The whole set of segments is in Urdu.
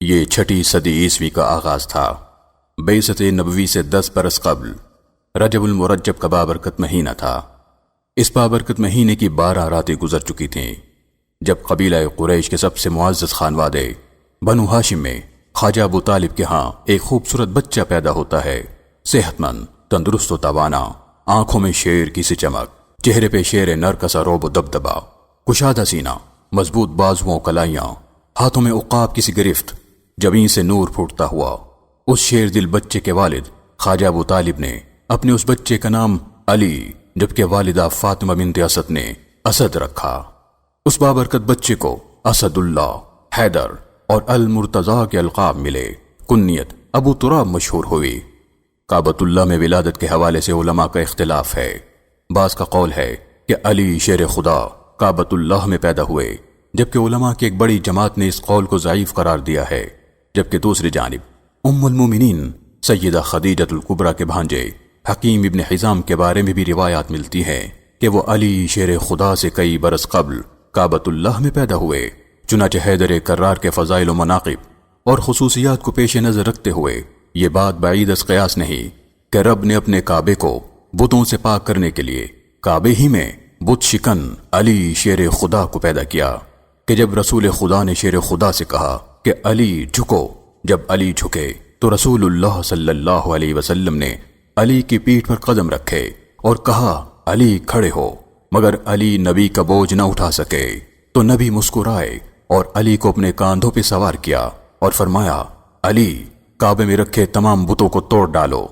یہ 6 صدی عیسوی کا آغاز تھا۔ بعثت نبوی سے 10 برس قبل رجب المرجب کا بابرکت مہینہ تھا۔ اس بابرکت مہینے کی 12 راتیں گزر چکی تھیں جب قبیلہ قریش کے سب سے معزز خانوادے بنو ہاشم میں خواجہ ابو طالب کے ہاں ایک خوبصورت بچہ پیدا ہوتا ہے، صحت مند، تندرست و توانا، آنکھوں میں شیر کی سی چمک، چہرے پہ شیر نر کا سا رعب و دبدبا، کشادہ سینہ، مضبوط بازوؤں کلائیاں، ہاتھوں میں عقاب کی سی گرفت، جبین سے نور پھوٹتا ہوا۔ اس شیر دل بچے کے والد خواجہ ابو طالب نے اپنے اس بچے کا نام علی جبکہ والدہ فاطمہ بنت اسد نے اسد رکھا۔ اس بابرکت بچے کو اسد اللہ، حیدر اور المرتضیٰ کے القاب ملے، کنیت ابو تراب مشہور ہوئی۔ کعبۃ اللہ میں ولادت کے حوالے سے علماء کا اختلاف ہے۔ بعض کا قول ہے کہ علی شیر خدا کعبۃ اللہ میں پیدا ہوئے، جبکہ علماء کی ایک بڑی جماعت نے اس قول کو ضعیف قرار دیا ہے، جبکہ دوسری جانب ام المومنین سیدہ خدیجۃ الکبریٰ کے بھانجے حکیم ابن حزام کے بارے میں بھی روایات ملتی ہیں کہ وہ علی شیر خدا سے کئی برس قبل کعبۃ اللہ میں پیدا ہوئے۔ چنانچہ حیدر کرار کے فضائل و مناقب اور خصوصیات کو پیش نظر رکھتے ہوئے یہ بات بعید از قیاس نہیں کہ رب نے اپنے کعبے کو بتوں سے پاک کرنے کے لیے کعبے ہی میں بت شکن علی شیر خدا کو پیدا کیا، کہ جب رسول خدا نے شیر خدا سے کہا کہ علی جھکو، جب علی جھکے تو رسول اللہ صلی اللہ علیہ وسلم نے علی کی پیٹھ پر قدم رکھے اور کہا علی کھڑے ہو، مگر علی نبی کا بوجھ نہ اٹھا سکے تو نبی مسکرائے اور علی کو اپنے کاندھوں پہ سوار کیا اور فرمایا علی کعبے میں رکھے تمام بتوں کو توڑ ڈالو۔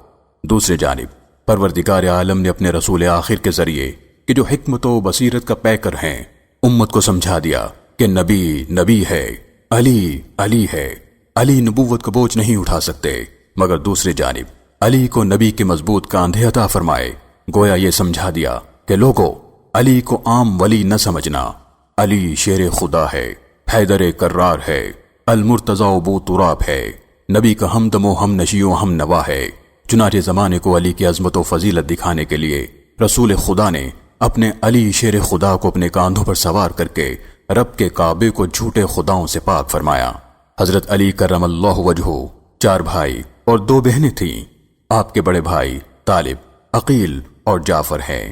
دوسری جانب پروردگار عالم نے اپنے رسول آخر کے ذریعے کہ جو حکمت و بصیرت کا پیکر ہیں امت کو سمجھا دیا کہ نبی نبی ہے، علی علی ہے، علی نبوت کا بوجھ نہیں اٹھا سکتے، مگر دوسری جانب علی کو نبی کے مضبوط کاندھے عطا فرمائے۔ گویا یہ سمجھا دیا کہ لوگو علی کو عام ولی نہ سمجھنا، علی شیر خدا ہے، حیدر کرار ہے، المرتضیٰ ابو تراب ہے، نبی کا ہمدم و ہم نشی و ہم نوا ہے۔ چنانچہ زمانے کو علی کی عظمت و فضیلت دکھانے کے لیے رسول خدا نے اپنے علی شیر خدا کو اپنے کاندھوں پر سوار کر کے رب کے کعبے کو جھوٹے خداؤں سے پاک فرمایا۔ حضرت علی کرم اللہ وجہہ 4 بھائی اور 2 بہنیں تھیں۔ آپ کے بڑے بھائی طالب، عقیل اور جعفر ہیں۔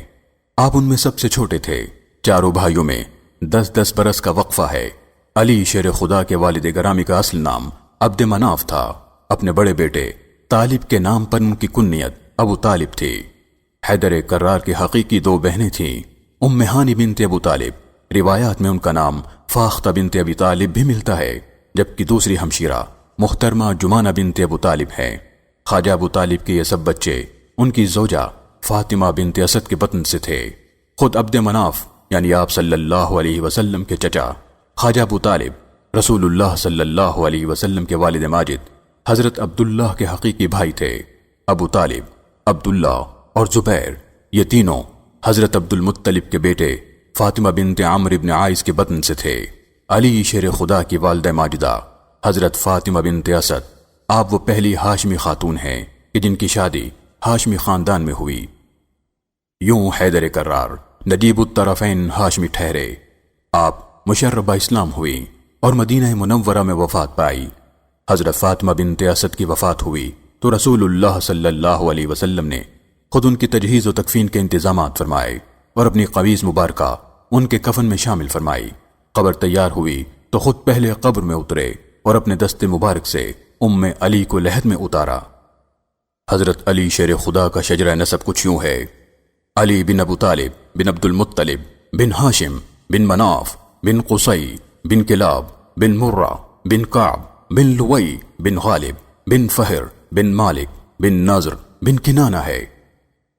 آپ ان میں سب سے چھوٹے تھے۔ چاروں بھائیوں میں 10 برس کا وقفہ ہے۔ علی شیر خدا کے والد گرامی کا اصل نام عبد مناف تھا۔ اپنے بڑے بیٹے طالب کے نام پر ان کی کنیت ابو طالب تھی۔ حیدر کرار کی حقیقی 2 بہنیں تھیں، ام ہانی بنت ابو طالب، روایات میں ان کا نام فاختہ بنت ابی طالب بھی ملتا ہے، جبکہ دوسری ہمشیرہ محترمہ جمانہ بنت ابو طالب ہیں۔ خواجہ ابو طالب کے یہ سب بچے ان کی زوجہ فاطمہ بنت اسد کے بطن سے تھے۔ خود عبد مناف یعنی آپ صلی اللہ علیہ وسلم کے چچا خواجہ ابو طالب رسول اللہ صلی اللہ علیہ وسلم کے والد ماجد حضرت عبداللہ کے حقیقی بھائی تھے۔ ابو طالب، عبداللہ اور زبیر یہ تینوں حضرت عبد المطلب کے بیٹے فاطمہ بنت عمرو بن عائس کے بطن سے تھے۔ علی شیر خدا کی والدہ ماجدہ حضرت فاطمہ بنت اسد، آپ وہ پہلی ہاشمی خاتون ہیں کہ جن کی شادی ہاشمی خاندان میں ہوئی۔ یوں حیدر کرار نجیب الطرفین ہاشمی ٹھہرے۔ آپ مشربہ اسلام ہوئی اور مدینہ منورہ میں وفات پائی۔ حضرت فاطمہ بنت اسد کی وفات ہوئی تو رسول اللہ صلی اللہ علیہ وسلم نے خود ان کی تجہیز و تکفین کے انتظامات فرمائے اور اپنی قمیض مبارکہ ان کے کفن میں شامل فرمائی۔ قبر تیار ہوئی تو خود پہلے قبر میں اترے اور اپنے دست مبارک سے ام علی کو لحد میں اتارا۔ حضرت علی شیر خدا کا شجرہ نسب کچھ یوں ہے: علی بن ابو طالب بن عبد المطلب بن ہاشم بن مناف بن قصی بن کلاب بن مرہ بن کعب بن لوئی بن غالب بن فہر بن مالک بن نضر بن کنانہ ہے۔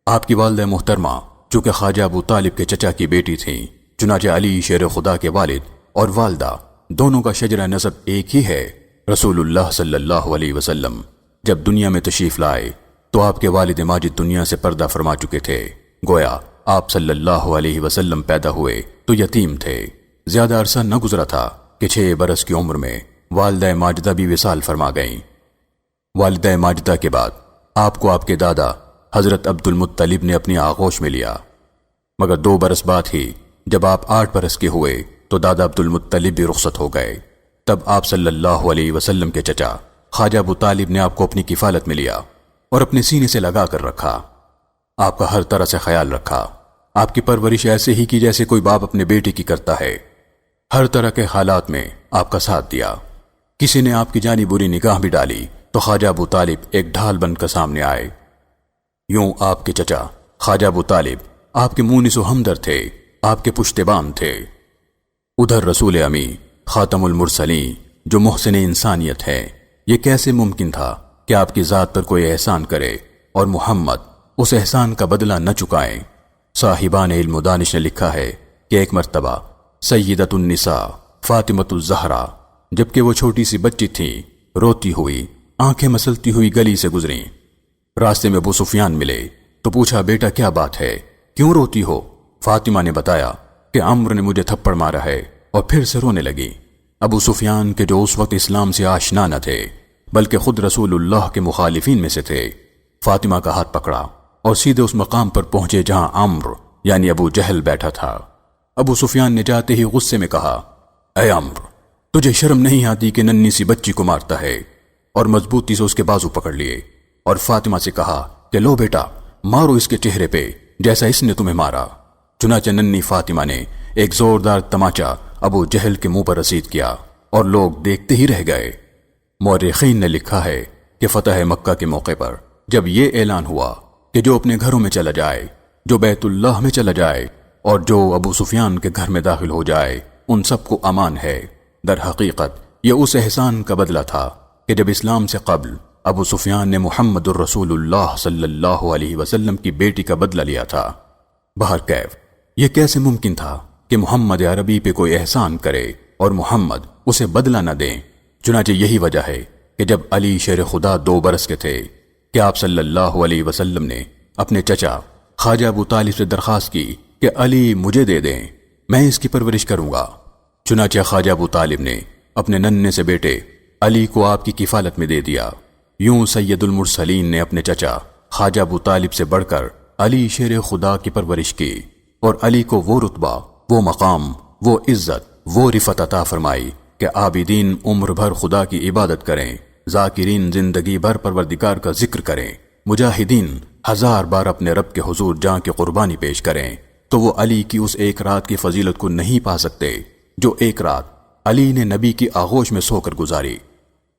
آپ کی والدہ محترمہ چونکہ خواجہ ابو طالب کے چچا کی بیٹی تھیں، چنانچہ علی شیر خدا کے والد اور والدہ دونوں کا شجرہ نسب ایک ہی ہے۔ رسول اللہ صلی اللہ علیہ وسلم جب دنیا میں تشریف لائے تو آپ کے والد ماجد دنیا سے پردہ فرما چکے تھے۔ گویا آپ صلی اللہ علیہ وسلم پیدا ہوئے تو یتیم تھے۔ زیادہ عرصہ نہ گزرا تھا کہ 6 برس کی عمر میں والدہ ماجدہ بھی وصال فرما گئیں۔ والدہ ماجدہ کے بعد آپ کو آپ کے دادا حضرت عبد المطلب نے اپنی آغوش میں لیا، مگر 2 برس بعد ہی جب آپ 8 برس کے ہوئے تو دادا عبد المطلب بھی رخصت ہو گئے۔ تب آپ صلی اللہ علیہ وسلم کے چچا خواجہ ابو طالب نے آپ کو اپنی کفالت میں لیا اور اپنے سینے سے لگا کر رکھا۔ آپ کا ہر طرح سے خیال رکھا۔ آپ کی پرورش ایسے ہی کی جیسے کوئی باپ اپنے بیٹے کی کرتا ہے۔ ہر طرح کے حالات میں آپ کا ساتھ دیا۔ کسی نے آپ کی جانی بری نگاہ بھی ڈالی تو خواجہ ابو طالب ایک ڈھال بن کر سامنے آئے۔ یوں آپ کے چچا خواجہ ابو طالب آپ کے مونس و ہمدرد تھے، آپ کے پشتبان تھے۔ ادھر رسول امی خاتم المرسلین جو محسن انسانیت ہے، یہ کیسے ممکن تھا کہ آپ کی ذات پر کوئی احسان کرے اور محمد اس احسان کا بدلہ نہ چکائیں؟ صاحبان علم و دانش نے لکھا ہے کہ ایک مرتبہ سیدۃ النساء فاطمۃ الزہرا جبکہ وہ چھوٹی سی بچی تھی، روتی ہوئی آنکھیں مسلتی ہوئی گلی سے گزریں۔ راستے میں ابو سفیان ملے تو پوچھا، بیٹا کیا بات ہے، کیوں روتی ہو؟ فاطمہ نے بتایا کہ عمرو نے مجھے تھپڑ مارا ہے، اور پھر سے رونے لگی۔ ابو سفیان کے جو اس وقت اسلام سے آشنا نہ تھے بلکہ خود رسول اللہ کے مخالفین میں سے تھے، فاطمہ کا ہاتھ پکڑا اور سیدھے اس مقام پر پہنچے جہاں عمرو یعنی ابو جہل بیٹھا تھا۔ ابو سفیان نے جاتے ہی غصے میں کہا، اے عمرو، تجھے شرم نہیں آتی کہ ننھی سی بچی کو مارتا ہے؟ اور مضبوطی سے اس کے بازو پکڑ لیے اور فاطمہ سے کہا کہ لو بیٹا، مارو اس کے چہرے پہ جیسا اس نے تمہیں مارا۔ چنانچہ ننھی فاطمہ نے ایک زوردار تماچا ابو جہل کے منہ پر رسید کیا اور لوگ دیکھتے ہی رہ گئے۔ مورخین نے لکھا ہے کہ فتح مکہ کے موقع پر جب یہ اعلان ہوا کہ جو اپنے گھروں میں چلا جائے، جو بیت اللہ میں چلا جائے اور جو ابو سفیان کے گھر میں داخل ہو جائے، ان سب کو امان ہے، در حقیقت یہ اس احسان کا بدلہ تھا کہ جب اسلام سے قبل ابو سفیان نے محمد الرسول اللہ صلی اللہ علیہ وسلم کی بیٹی کا بدلہ لیا تھا۔ بہرکیف یہ کیسے ممکن تھا کہ محمد عربی پہ کوئی احسان کرے اور محمد اسے بدلہ نہ دیں؟ چنانچہ یہی وجہ ہے کہ جب علی شیر خدا 2 برس کے تھے کہ آپ صلی اللہ علیہ وسلم نے اپنے چچا خواجہ ابو طالب سے درخواست کی کہ علی مجھے دے دیں، میں اس کی پرورش کروں گا۔ چنانچہ خواجہ ابو طالب نے اپنے ننھے سے بیٹے علی کو آپ کی کفالت میں دے دیا۔ یوں سید المرسلین نے اپنے چچا خواجہ ابو طالب سے بڑھ کر علی شیر خدا کی پرورش کی اور علی کو وہ رتبہ، وہ مقام، وہ عزت، وہ رفعت عطا فرمائی کہ عابدین عمر بھر خدا کی عبادت کریں، ذاکرین زندگی بھر پروردگار کا ذکر کریں، مجاہدین 1000 بار اپنے رب کے حضور جان کی قربانی پیش کریں، تو وہ علی کی اس ایک رات کی فضیلت کو نہیں پا سکتے جو ایک رات علی نے نبی کی آغوش میں سو کر گزاری۔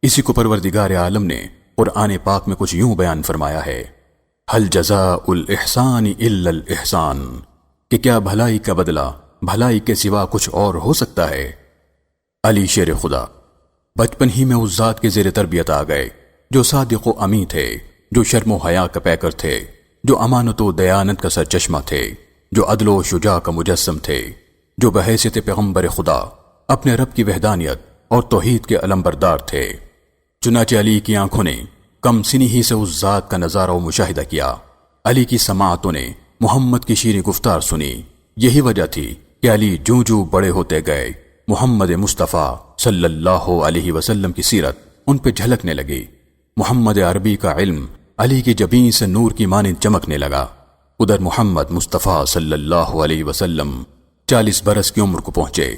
اسی کو پروردگار عالم نے قرآن پاک میں کچھ یوں بیان فرمایا ہے، هل جزاء الاحسان الا الاحسان، کہ کیا بھلائی کا بدلہ بھلائی کے سوا کچھ اور ہو سکتا ہے؟ علی شیر خدا بچپن ہی میں اس ذات کے زیر تربیت آ گئے جو صادق و امی تھے، جو شرم و حیا کا پیکر تھے، جو امانت و دیانت کا سرچشمہ تھے، جو عدل و شجاع کا مجسم تھے، جو بحیثیت پیغمبر خدا اپنے رب کی وحدانیت اور توحید کے علمبردار تھے۔ چنانچہ علی کی آنکھوں نے کم سنی ہی سے اس ذات کا نظارہ و مشاہدہ کیا، علی کی سماعتوں نے محمد کی شیریں گفتار سنی۔ یہی وجہ تھی کہ علی جوں جوں بڑے ہوتے گئے، محمد مصطفیٰ صلی اللہ علیہ وسلم کی سیرت ان پہ جھلکنے لگی۔ محمد عربی کا علم علی کی جبین سے نور کی مانند چمکنے لگا۔ ادھر محمد مصطفیٰ صلی اللہ علیہ وسلم 40 برس کی عمر کو پہنچے۔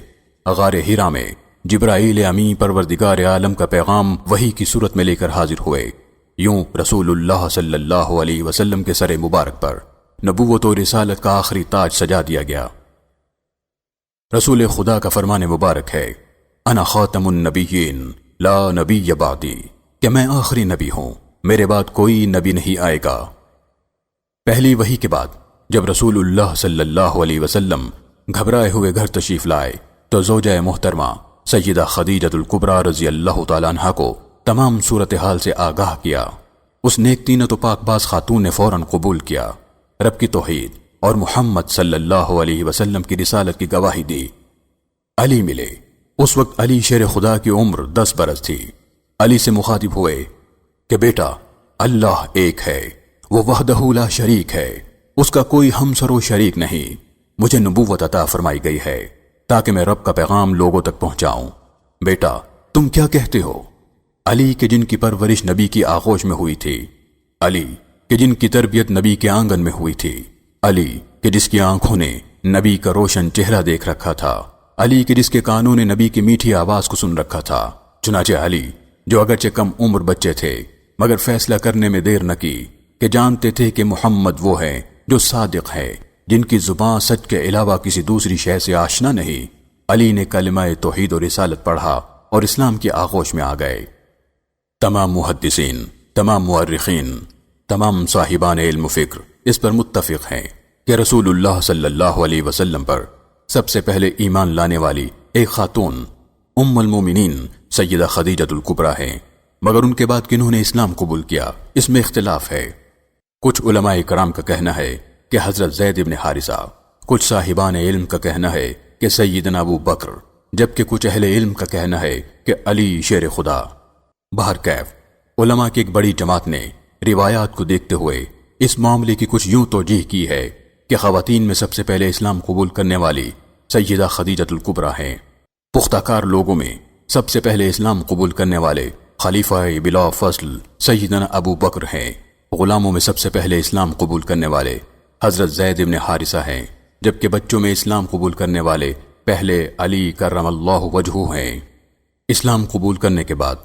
غار ہیرا میں جبرائیل امی پروردگار عالم کا پیغام وحی کی صورت میں لے کر حاضر ہوئے۔ یوں رسول اللہ صلی اللہ علیہ وسلم کے سر مبارک پر نبوت و رسالت کا آخری تاج سجا دیا گیا۔ رسول خدا کا فرمان مبارک ہے، انا خاتم النبیین لا نبی بعدی، کہ میں آخری نبی ہوں، میرے بعد کوئی نبی نہیں آئے گا۔ پہلی وحی کے بعد جب رسول اللہ صلی اللہ علیہ وسلم گھبرائے ہوئے گھر تشریف لائے تو زوجہ محترمہ سیدہ خدیجۃ الکبریٰ رضی اللہ تعالیٰ عنہا کو تمام صورتحال سے آگاہ کیا۔ اس نیک طینت و پاک باز خاتون نے فوراً قبول کیا، رب کی توحید اور محمد صلی اللہ علیہ وسلم کی رسالت کی گواہی دی۔ علی ملے۔ اس وقت علی شیر خدا کی عمر 10 برس تھی۔ علی سے مخاطب ہوئے کہ بیٹا، اللہ ایک ہے، وہ وحدہ لا شریک ہے، اس کا کوئی ہمسر و شریک نہیں۔ مجھے نبوت عطا فرمائی گئی ہے تاکہ میں رب کا پیغام لوگوں تک پہنچاؤں۔ بیٹا تم کیا کہتے ہو؟ علی کہ جن کی پرورش نبی کی آغوش میں ہوئی تھی، علی کہ جن کی تربیت نبی کے آنگن میں ہوئی تھی، علی کہ جس کی آنکھوں نے نبی کا روشن چہرہ دیکھ رکھا تھا، علی کے جس کے کانوں نے نبی کی میٹھی آواز کو سن رکھا تھا۔ چنانچہ علی جو اگرچہ کم عمر بچے تھے مگر فیصلہ کرنے میں دیر نہ کی کہ جانتے تھے کہ محمد وہ ہے جو صادق ہے، جن کی زبان سچ کے علاوہ کسی دوسری شے سے آشنا نہیں، علی نے کلمہ توحید و رسالت پڑھا اور اسلام کی آغوش میں آ گئے۔ تمام محدثین، تمام مورخین، تمام صاحبان علم و فکر اس پر متفق ہیں کہ رسول اللہ صلی اللہ علیہ وسلم پر سب سے پہلے ایمان لانے والی ایک خاتون ام المومنین سیدہ خدیجہ الکبریٰ ہیں، مگر ان کے بعد کنہوں نے اسلام قبول کیا اس میں اختلاف ہے۔ کچھ علماء کرام کا کہنا ہے کہ حضرت زید بن حارثہ، کچھ صاحبان علم کا کہنا ہے کہ سیدنا ابو بکر، جبکہ کچھ اہل علم کا کہنا ہے کہ علی شیر خدا۔ بہرکیف علماء کی ایک بڑی جماعت نے روایات کو دیکھتے ہوئے اس معاملے کی کچھ یوں توجیح کی ہے کہ خواتین میں سب سے پہلے اسلام قبول کرنے والی سیدہ خدیجہ الکبریٰ ہیں۔ پختہ کار لوگوں میں سب سے پہلے اسلام قبول کرنے والے خلیفہ بلا فصل سیدنا ابو بکر ہیں۔ غلاموں میں سب سے پہلے اسلام قبول کرنے والے حضرت زید بن حارثہ ہیں، جبکہ بچوں میں اسلام قبول کرنے والے پہلے علی کرم اللہ وجہہ ہیں۔ اسلام قبول کرنے کے بعد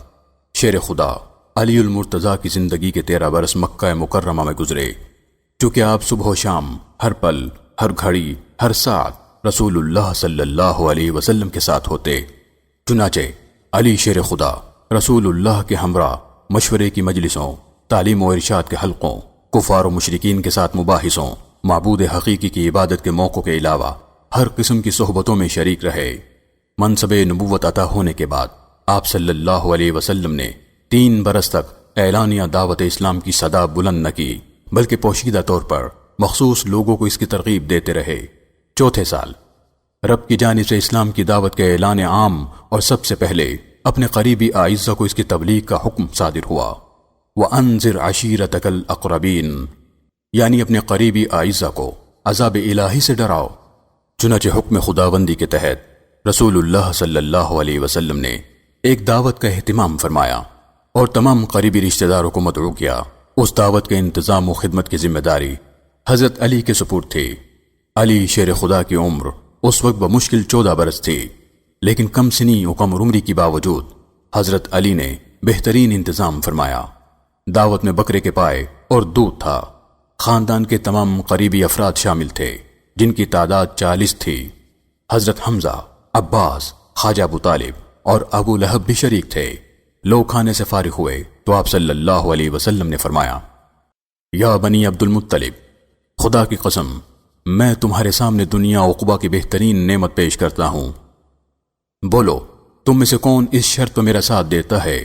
شیر خدا علی المرتضیٰ کی زندگی کے 13 برس مکہ مکرمہ میں گزرے، چونکہ آپ صبح و شام، ہر پل، ہر گھڑی، ہر ساعت رسول اللہ صلی اللہ علیہ وسلم کے ساتھ ہوتے۔ چنانچہ علی شیر خدا رسول اللہ کے ہمراہ مشورے کی مجلسوں، تعلیم و ارشاد کے حلقوں، کفار و مشرکین کے ساتھ مباحثوں، معبود حقیقی کی عبادت کے موقعوں کے علاوہ ہر قسم کی صحبتوں میں شریک رہے۔ منصب نبوت عطا ہونے کے بعد آپ صلی اللہ علیہ وسلم نے 3 برس تک اعلانیہ دعوت اسلام کی صدا بلند نہ کی، بلکہ پوشیدہ طور پر مخصوص لوگوں کو اس کی ترغیب دیتے رہے۔ چوتھے سال رب کی جانب سے اسلام کی دعوت کے اعلان عام اور سب سے پہلے اپنے قریبی اعزہ کو اس کی تبلیغ کا حکم صادر ہوا۔ وَأَنذِرْ عَشِيرَتَكَ الْأَقْرَبِينَ، یعنی اپنے قریبی اعزہ کو عذاب الہی سے ڈراؤ۔ چنانچہ حکم خداوندی کے تحت رسول اللہ صلی اللہ علیہ وسلم نے ایک دعوت کا اہتمام فرمایا اور تمام قریبی رشتہ داروں کو مدعو کیا۔ اس دعوت کے انتظام و خدمت کی ذمہ داری حضرت علی کے سپرد تھی۔ علی شیر خدا کی عمر اس وقت بمشکل 14 برس تھی، لیکن کم سنی و کم عمری کی باوجود حضرت علی نے بہترین انتظام فرمایا۔ دعوت میں بکرے کے پائے اور دودھ تھا۔ خاندان کے تمام قریبی افراد شامل تھے، جن کی تعداد 40 تھی۔ حضرت حمزہ، عباس، خواجہ ابو طالب اور ابو لہب بھی شریک تھے۔ لوگ کھانے سے فارغ ہوئے تو آپ صلی اللہ علیہ وسلم نے فرمایا، یا بنی عبد المطلب، خدا کی قسم میں تمہارے سامنے دنیا عقبہ کی بہترین نعمت پیش کرتا ہوں۔ بولو تم میں سے کون اس شرط پر میرا ساتھ دیتا ہے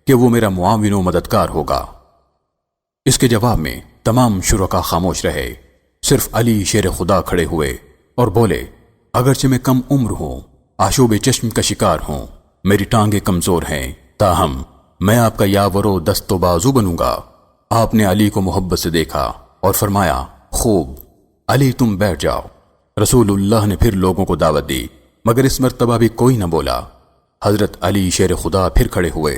کہ وہ میرا معاون و مددگار ہوگا؟ اس کے جواب میں تمام شرکا خاموش رہے، صرف علی شیر خدا کھڑے ہوئے اور بولے، اگرچہ میں کم عمر ہوں، آشوب چشم کا شکار ہوں، میری ٹانگیں کمزور ہیں، تاہم میں آپ کا یاور و دست و بازو بنوں گا۔ آپ نے علی کو محبت سے دیکھا اور فرمایا، خوب، علی تم بیٹھ جاؤ۔ رسول اللہ نے پھر لوگوں کو دعوت دی، مگر اس مرتبہ بھی کوئی نہ بولا۔ حضرت علی شیر خدا پھر کھڑے ہوئے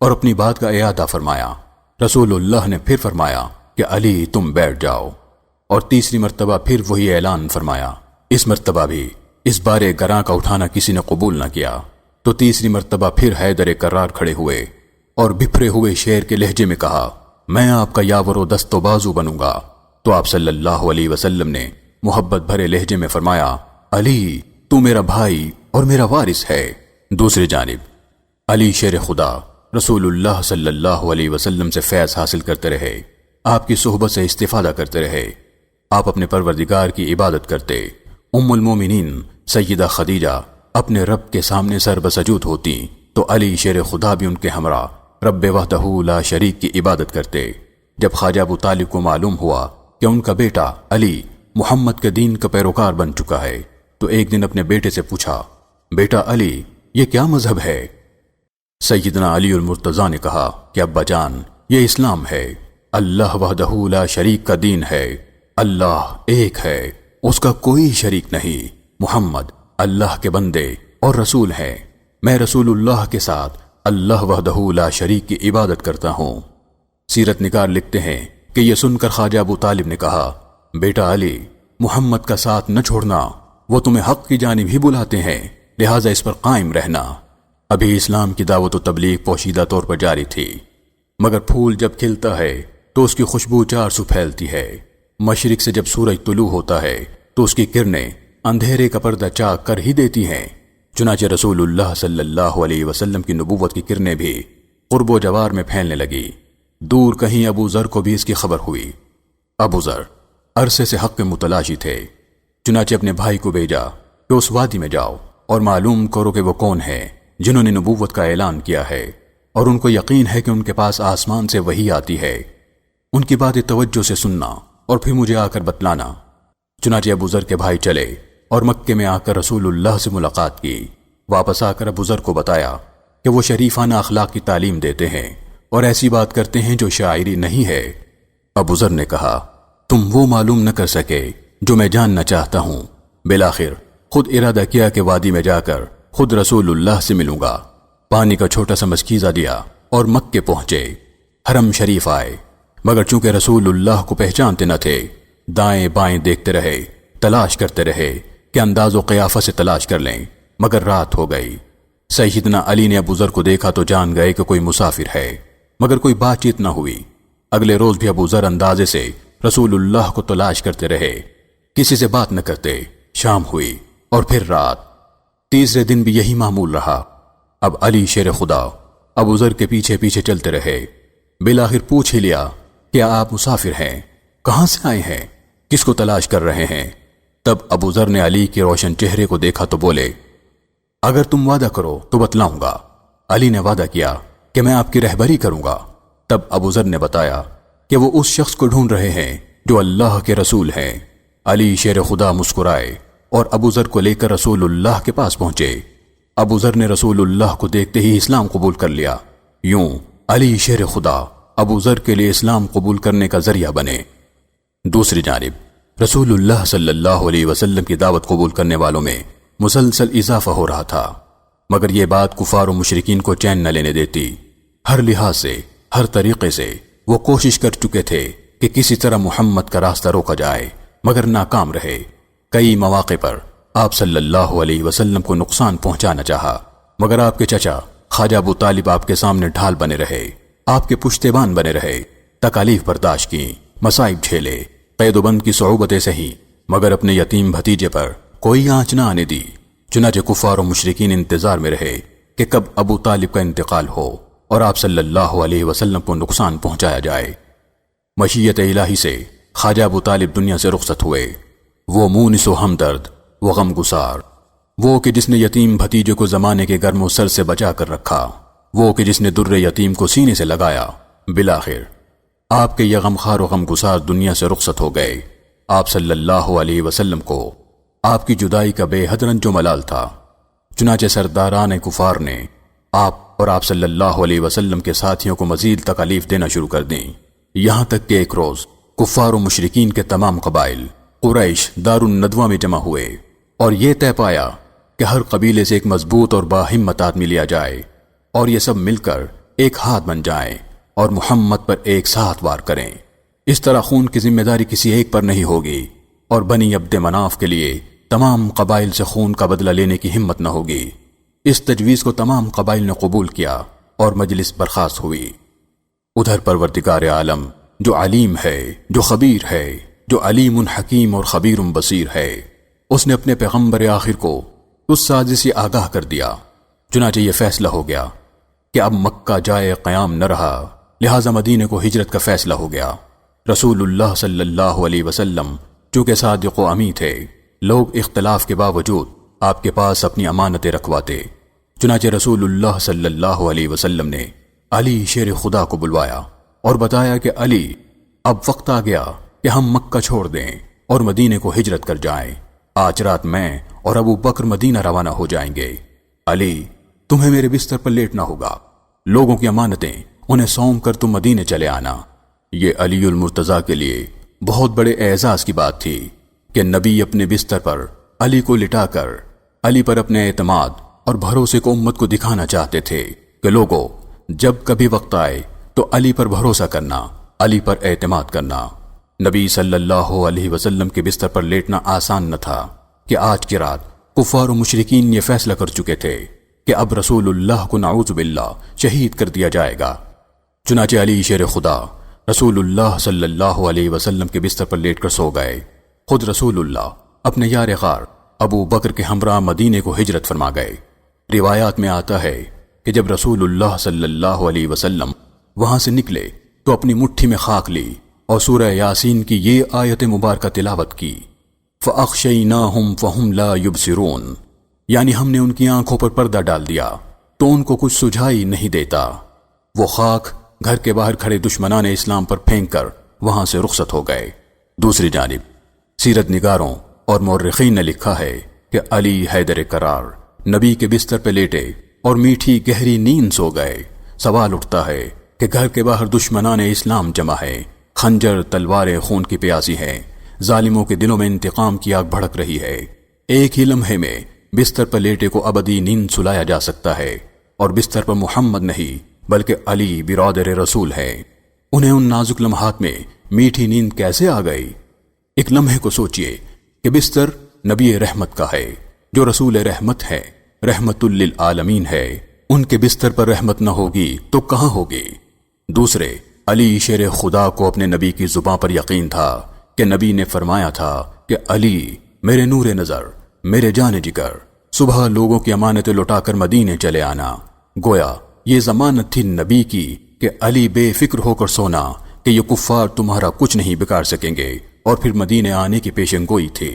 اور اپنی بات کا اعادہ فرمایا۔ رسول اللہ نے پھر فرمایا کہ علی تم بیٹھ جاؤ، اور تیسری مرتبہ پھر وہی اعلان فرمایا۔ اس مرتبہ بھی اس بارے گراں کا اٹھانا کسی نے قبول نہ کیا، تو تیسری مرتبہ پھر حیدر کرار کھڑے ہوئے اور بپھرے ہوئے شیر کے لہجے میں کہا، میں آپ کا یاور و دست و بازو بنوں گا۔ تو آپ صلی اللہ علیہ وسلم نے محبت بھرے لہجے میں فرمایا، علی تو میرا بھائی اور میرا وارث ہے۔ دوسری جانب علی شیر خدا رسول اللہ صلی اللہ علیہ وسلم سے فیض حاصل کرتے رہے، آپ کی صحبت سے استفادہ کرتے رہے۔ آپ اپنے پروردگار کی عبادت کرتے۔ ام المومنین سیدہ خدیجہ اپنے رب کے سامنے سر بسجود ہوتی تو علی شیر خدا بھی ان کے ہمراہ رب وحدہ لا شریک کی عبادت کرتے۔ جب خواجہ ابو طالب کو معلوم ہوا کہ ان کا بیٹا علی محمد کے دین کا پیروکار بن چکا ہے، تو ایک دن اپنے بیٹے سے پوچھا، بیٹا علی یہ کیا مذہب ہے؟ سیدنا علی المرتضیٰ نے کہا کہ ابا جان یہ اسلام ہے، اللہ وحدہ لا شریک کا دین ہے، اللہ ایک ہے، اس کا کوئی شریک نہیں، محمد اللہ کے بندے اور رسول ہیں، میں رسول اللہ کے ساتھ اللہ وحدہ لا شریک کی عبادت کرتا ہوں۔ سیرت نگار لکھتے ہیں کہ یہ سن کر خواجہ ابو طالب نے کہا، بیٹا علی محمد کا ساتھ نہ چھوڑنا، وہ تمہیں حق کی جانب ہی بلاتے ہیں، لہٰذا اس پر قائم رہنا۔ ابھی اسلام کی دعوت و تبلیغ پوشیدہ طور پر جاری تھی، مگر پھول جب کھلتا ہے تو اس کی خوشبو چار سو پھیلتی ہے۔ مشرق سے جب سورج طلوع ہوتا ہے تو اس کی کرنیں اندھیرے کا پردہ چاک کر ہی دیتی ہیں۔ چنانچہ رسول اللہ صلی اللہ علیہ وسلم کی نبوت کی کرنیں بھی قرب و جوار میں پھیلنے لگی۔ دور کہیں ابو ذر کو بھی اس کی خبر ہوئی۔ ابو ذر عرصے سے حق کے متلاشی تھے، چنانچہ اپنے بھائی کو بھیجا کہ اس وادی میں جاؤ اور معلوم کرو کہ وہ کون ہیں جنہوں نے نبوت کا اعلان کیا ہے، اور ان کو یقین ہے کہ ان کے پاس آسمان سے وحی آتی ہے۔ ان کی باتیں توجہ سے سننا اور پھر مجھے آ کر بتلانا۔ چنانچہ ابو ذر کے بھائی چلے اور مکے میں آ کر رسول اللہ سے ملاقات کی۔ واپس آ کر ابو ذر کو بتایا کہ وہ شریفانہ اخلاق کی تعلیم دیتے ہیں اور ایسی بات کرتے ہیں جو شاعری نہیں ہے۔ ابو ذر نے کہا، تم وہ معلوم نہ کر سکے جو میں جاننا چاہتا ہوں۔ بالآخر خود ارادہ کیا کہ وادی میں جا کر خود رسول اللہ سے ملوں گا۔ پانی کا چھوٹا سا مشکیزہ دیا اور مکے پہنچے۔ حرم شریف آئے، مگر چونکہ رسول اللہ کو پہچانتے نہ تھے، دائیں بائیں دیکھتے رہے، تلاش کرتے رہے کہ انداز و قیافہ سے تلاش کر لیں، مگر رات ہو گئی۔ سیدنا علی نے ابو ذر کو دیکھا تو جان گئے کہ کوئی مسافر ہے، مگر کوئی بات چیت نہ ہوئی۔ اگلے روز بھی ابو ذر اندازے سے رسول اللہ کو تلاش کرتے رہے، کسی سے بات نہ کرتے۔ شام ہوئی اور پھر رات۔ تیسرے دن بھی یہی معمول رہا۔ اب علی شیر خدا ابو ذر کے پیچھے پیچھے چلتے رہے۔ بالآخر پوچھ ہی لیا، کیا آپ مسافر ہیں؟ کہاں سے آئے ہیں؟ کس کو تلاش کر رہے ہیں؟ تب ابو ذر نے علی کے روشن چہرے کو دیکھا تو بولے، اگر تم وعدہ کرو تو بتلاؤں گا۔ علی نے وعدہ کیا کہ میں آپ کی رہبری کروں گا۔ تب ابو ذر نے بتایا کہ وہ اس شخص کو ڈھونڈ رہے ہیں جو اللہ کے رسول ہیں۔ علی شیر خدا مسکرائے اور ابو ذر کو لے کر رسول اللہ کے پاس پہنچے۔ ابو ذر نے رسول اللہ کو دیکھتے ہی اسلام قبول کر لیا۔ یوں علی شیر خدا ابو ذر کے لیے اسلام قبول کرنے کا ذریعہ بنے۔ دوسری جانب رسول اللہ صلی اللہ علیہ وسلم کی دعوت قبول کرنے والوں میں مسلسل اضافہ ہو رہا تھا، مگر یہ بات کفار و مشرکین کو چین نہ لینے دیتی۔ ہر لحاظ سے، ہر طریقے سے وہ کوشش کر چکے تھے کہ کسی طرح محمد کا راستہ روکا جائے، مگر ناکام رہے۔ کئی مواقع پر آپ صلی اللہ علیہ وسلم کو نقصان پہنچانا چاہا، مگر آپ کے چچا خواجہ ابو طالب آپ کے سامنے ڈھال بنے رہے، آپ کے پشتیبان بنے رہے، تکالیف برداشت کی، مصائب جھیلے، قید و بند کی صعوبتیں سہی، مگر اپنے یتیم بھتیجے پر کوئی آنچ نہ آنے دی۔ چنانچہ کفار و مشرکین انتظار میں رہے کہ کب ابو طالب کا انتقال ہو اور آپ صلی اللہ علیہ وسلم کو نقصان پہنچایا جائے۔ مشیت الہی سے خواجہ ابو طالب دنیا سے رخصت ہوئے۔ وہ مونس و ہمدرد، وہ غم گسار، وہ کہ جس نے یتیم بھتیجے کو زمانے کے گرم و سر سے بچا کر رکھا، وہ کہ جس نے در یتیم کو سینے سے لگایا۔ بالآخر آپ کے یہ غمخوار و غم گسار دنیا سے رخصت ہو گئے۔ آپ صلی اللہ علیہ وسلم کو آپ کی جدائی کا بے حد رنج و ملال تھا۔ چنانچہ سرداران کفار نے آپ اور آپ صلی اللہ علیہ وسلم کے ساتھیوں کو مزید تکالیف دینا شروع کر دیں، یہاں تک کہ ایک روز کفار و مشرکین کے تمام قبائل قریش دار الندوہ میں جمع ہوئے اور یہ طے پایا کہ ہر قبیلے سے ایک مضبوط اور باہمت آدمی لیا جائے اور یہ سب مل کر ایک ہاتھ بن جائیں اور محمد پر ایک ساتھ وار کریں۔ اس طرح خون کی ذمہ داری کسی ایک پر نہیں ہوگی اور بنی عبد مناف کے لیے تمام قبائل سے خون کا بدلہ لینے کی ہمت نہ ہوگی۔ اس تجویز کو تمام قبائل نے قبول کیا اور مجلس برخاست ہوئی۔ ادھر پروردگار عالم جو علیم ہے، جو خبیر ہے، جو علیم حکیم اور خبیر بصیر ہے، اس نے اپنے پیغمبر آخر کو اس سازش سے آگاہ کر دیا۔ چنانچہ یہ فیصلہ ہو گیا کہ اب مکہ جائے قیام نہ رہا، لہٰذا مدینے کو ہجرت کا فیصلہ ہو گیا۔ رسول اللہ صلی اللہ علیہ وسلم چونکہ صادق و امی تھے، لوگ اختلاف کے باوجود آپ کے پاس اپنی امانتیں رکھواتے۔ چنانچہ رسول اللہ صلی اللہ علیہ وسلم نے علی شیر خدا کو بلوایا اور بتایا کہ علی، اب وقت آ گیا کہ ہم مکہ چھوڑ دیں اور مدینے کو ہجرت کر جائیں۔ آج رات میں اور ابو بکر مدینہ روانہ ہو جائیں گے۔ علی، تمہیں میرے بستر پر لیٹنا ہوگا، لوگوں کی امانتیں انہیں سونپ کر تم مدینے چلے آنا۔ یہ علی المرتضیٰ کے لیے بہت بڑے اعزاز کی بات تھی کہ نبی اپنے بستر پر علی کو لٹا کر علی پر اپنے اعتماد اور بھروسے کو امت کو دکھانا چاہتے تھے کہ لوگوں، جب کبھی وقت آئے تو علی پر بھروسہ کرنا، علی پر اعتماد کرنا۔ نبی صلی اللہ علیہ وسلم کے بستر پر لیٹنا آسان نہ تھا کہ آج کی رات کفار و مشرکین یہ فیصلہ کر چکے تھے کہ اب رسول اللہ کو نعوذ باللہ شہید کر دیا جائے گا۔ چنانچہ علی شیر خدا رسول اللہ صلی اللہ علیہ وسلم کے بستر پر لیٹ کر سو گئے۔ خود رسول اللہ اپنے یار غار ابو بکر کے ہمراہ مدینے کو ہجرت فرما گئے۔ روایات میں آتا ہے کہ جب رسول اللہ صلی اللہ علیہ وسلم وہاں سے نکلے تو اپنی مٹھی میں خاک لی اور سورہ یاسین کی یہ آیت مبارکہ تلاوت کی، فَأَخْشَيْنَاهُمْ فَهُمْ لَا يُبْصِرُونَ، یعنی ہم نے ان کی آنکھوں پر پردہ ڈال دیا تو ان کو کچھ سجھائی نہیں دیتا۔ وہ خاک گھر کے باہر کھڑے دشمنان اسلام پر پھینک کر وہاں سے رخصت ہو گئے۔ دوسری جانب سیرت نگاروں اور مورخین نے لکھا ہے کہ علی حیدر کرار نبی کے بستر پہ لیٹے اور میٹھی گہری نیند سو گئے۔ سوال اٹھتا ہے کہ گھر کے باہر دشمنان اسلام جمع ہے، خنجر تلواریں خون کی پیاسی ہیں، ظالموں کے دلوں میں انتقام کی آگ بھڑک رہی ہے۔ ایک ہی لمحے میں بستر پر لیٹے کو ابدی نیند سلایا جا سکتا ہے، اور بستر پر محمد نہیں بلکہ علی برادر رسول ہے۔ انہیں ان نازک لمحات میں میٹھی نیند کیسے آ گئی؟ ایک لمحے کو سوچئے کہ بستر نبی رحمت کا ہے جو رسول رحمت ہے، رحمت للعالمین ہے، ان کے بستر پر رحمت نہ ہوگی تو کہاں ہوگی؟ دوسرے علی شیر خدا کو اپنے نبی کی زبان پر یقین تھا کہ نبی نے فرمایا تھا کہ علی میرے نور نظر، میرے جان جگر، صبح لوگوں کی امانتیں لوٹا کر مدینے چلے آنا۔ گویا یہ ضمانت تھی نبی کی کہ علی بے فکر ہو کر سونا کہ یہ کفار تمہارا کچھ نہیں بگاڑ سکیں گے، اور پھر مدینے آنے کی پیشن گوئی تھی۔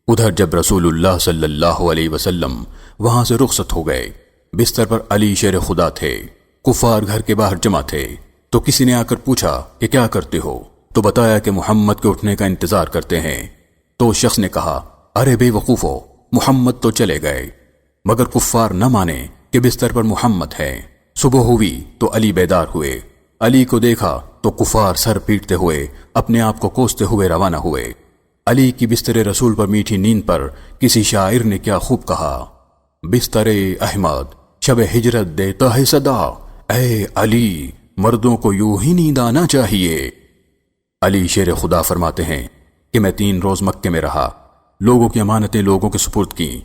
ادھر جب رسول اللہ صلی اللہ علیہ وسلم وہاں سے رخصت ہو گئے، بستر پر علی شیر خدا تھے، کفار گھر کے باہر جمع تھے، تو کسی نے آ کر پوچھا کہ کیا کرتے ہو؟ تو بتایا کہ محمد کے اٹھنے کا انتظار کرتے ہیں۔ تو شخص نے کہا، ارے بے وقوفو، محمد تو چلے گئے۔ مگر کفار نہ مانے کہ بستر پر محمد ہے۔ صبح ہوئی تو علی بیدار ہوئے، علی کو دیکھا تو کفار سر پیٹتے ہوئے اپنے آپ کو کوستے ہوئے روانہ ہوئے۔ علی کی بستر رسول پر میٹھی نیند پر کسی شاعر نے کیا خوب کہا، بستر احمد شب ہجرت دیتا ہے صدا، اے علی مردوں کو یوں ہی نیند آنا چاہیے۔ علی شیر خدا فرماتے ہیں کہ میں 3 روز مکے میں رہا، لوگوں کی امانتیں لوگوں کے سپرد کی،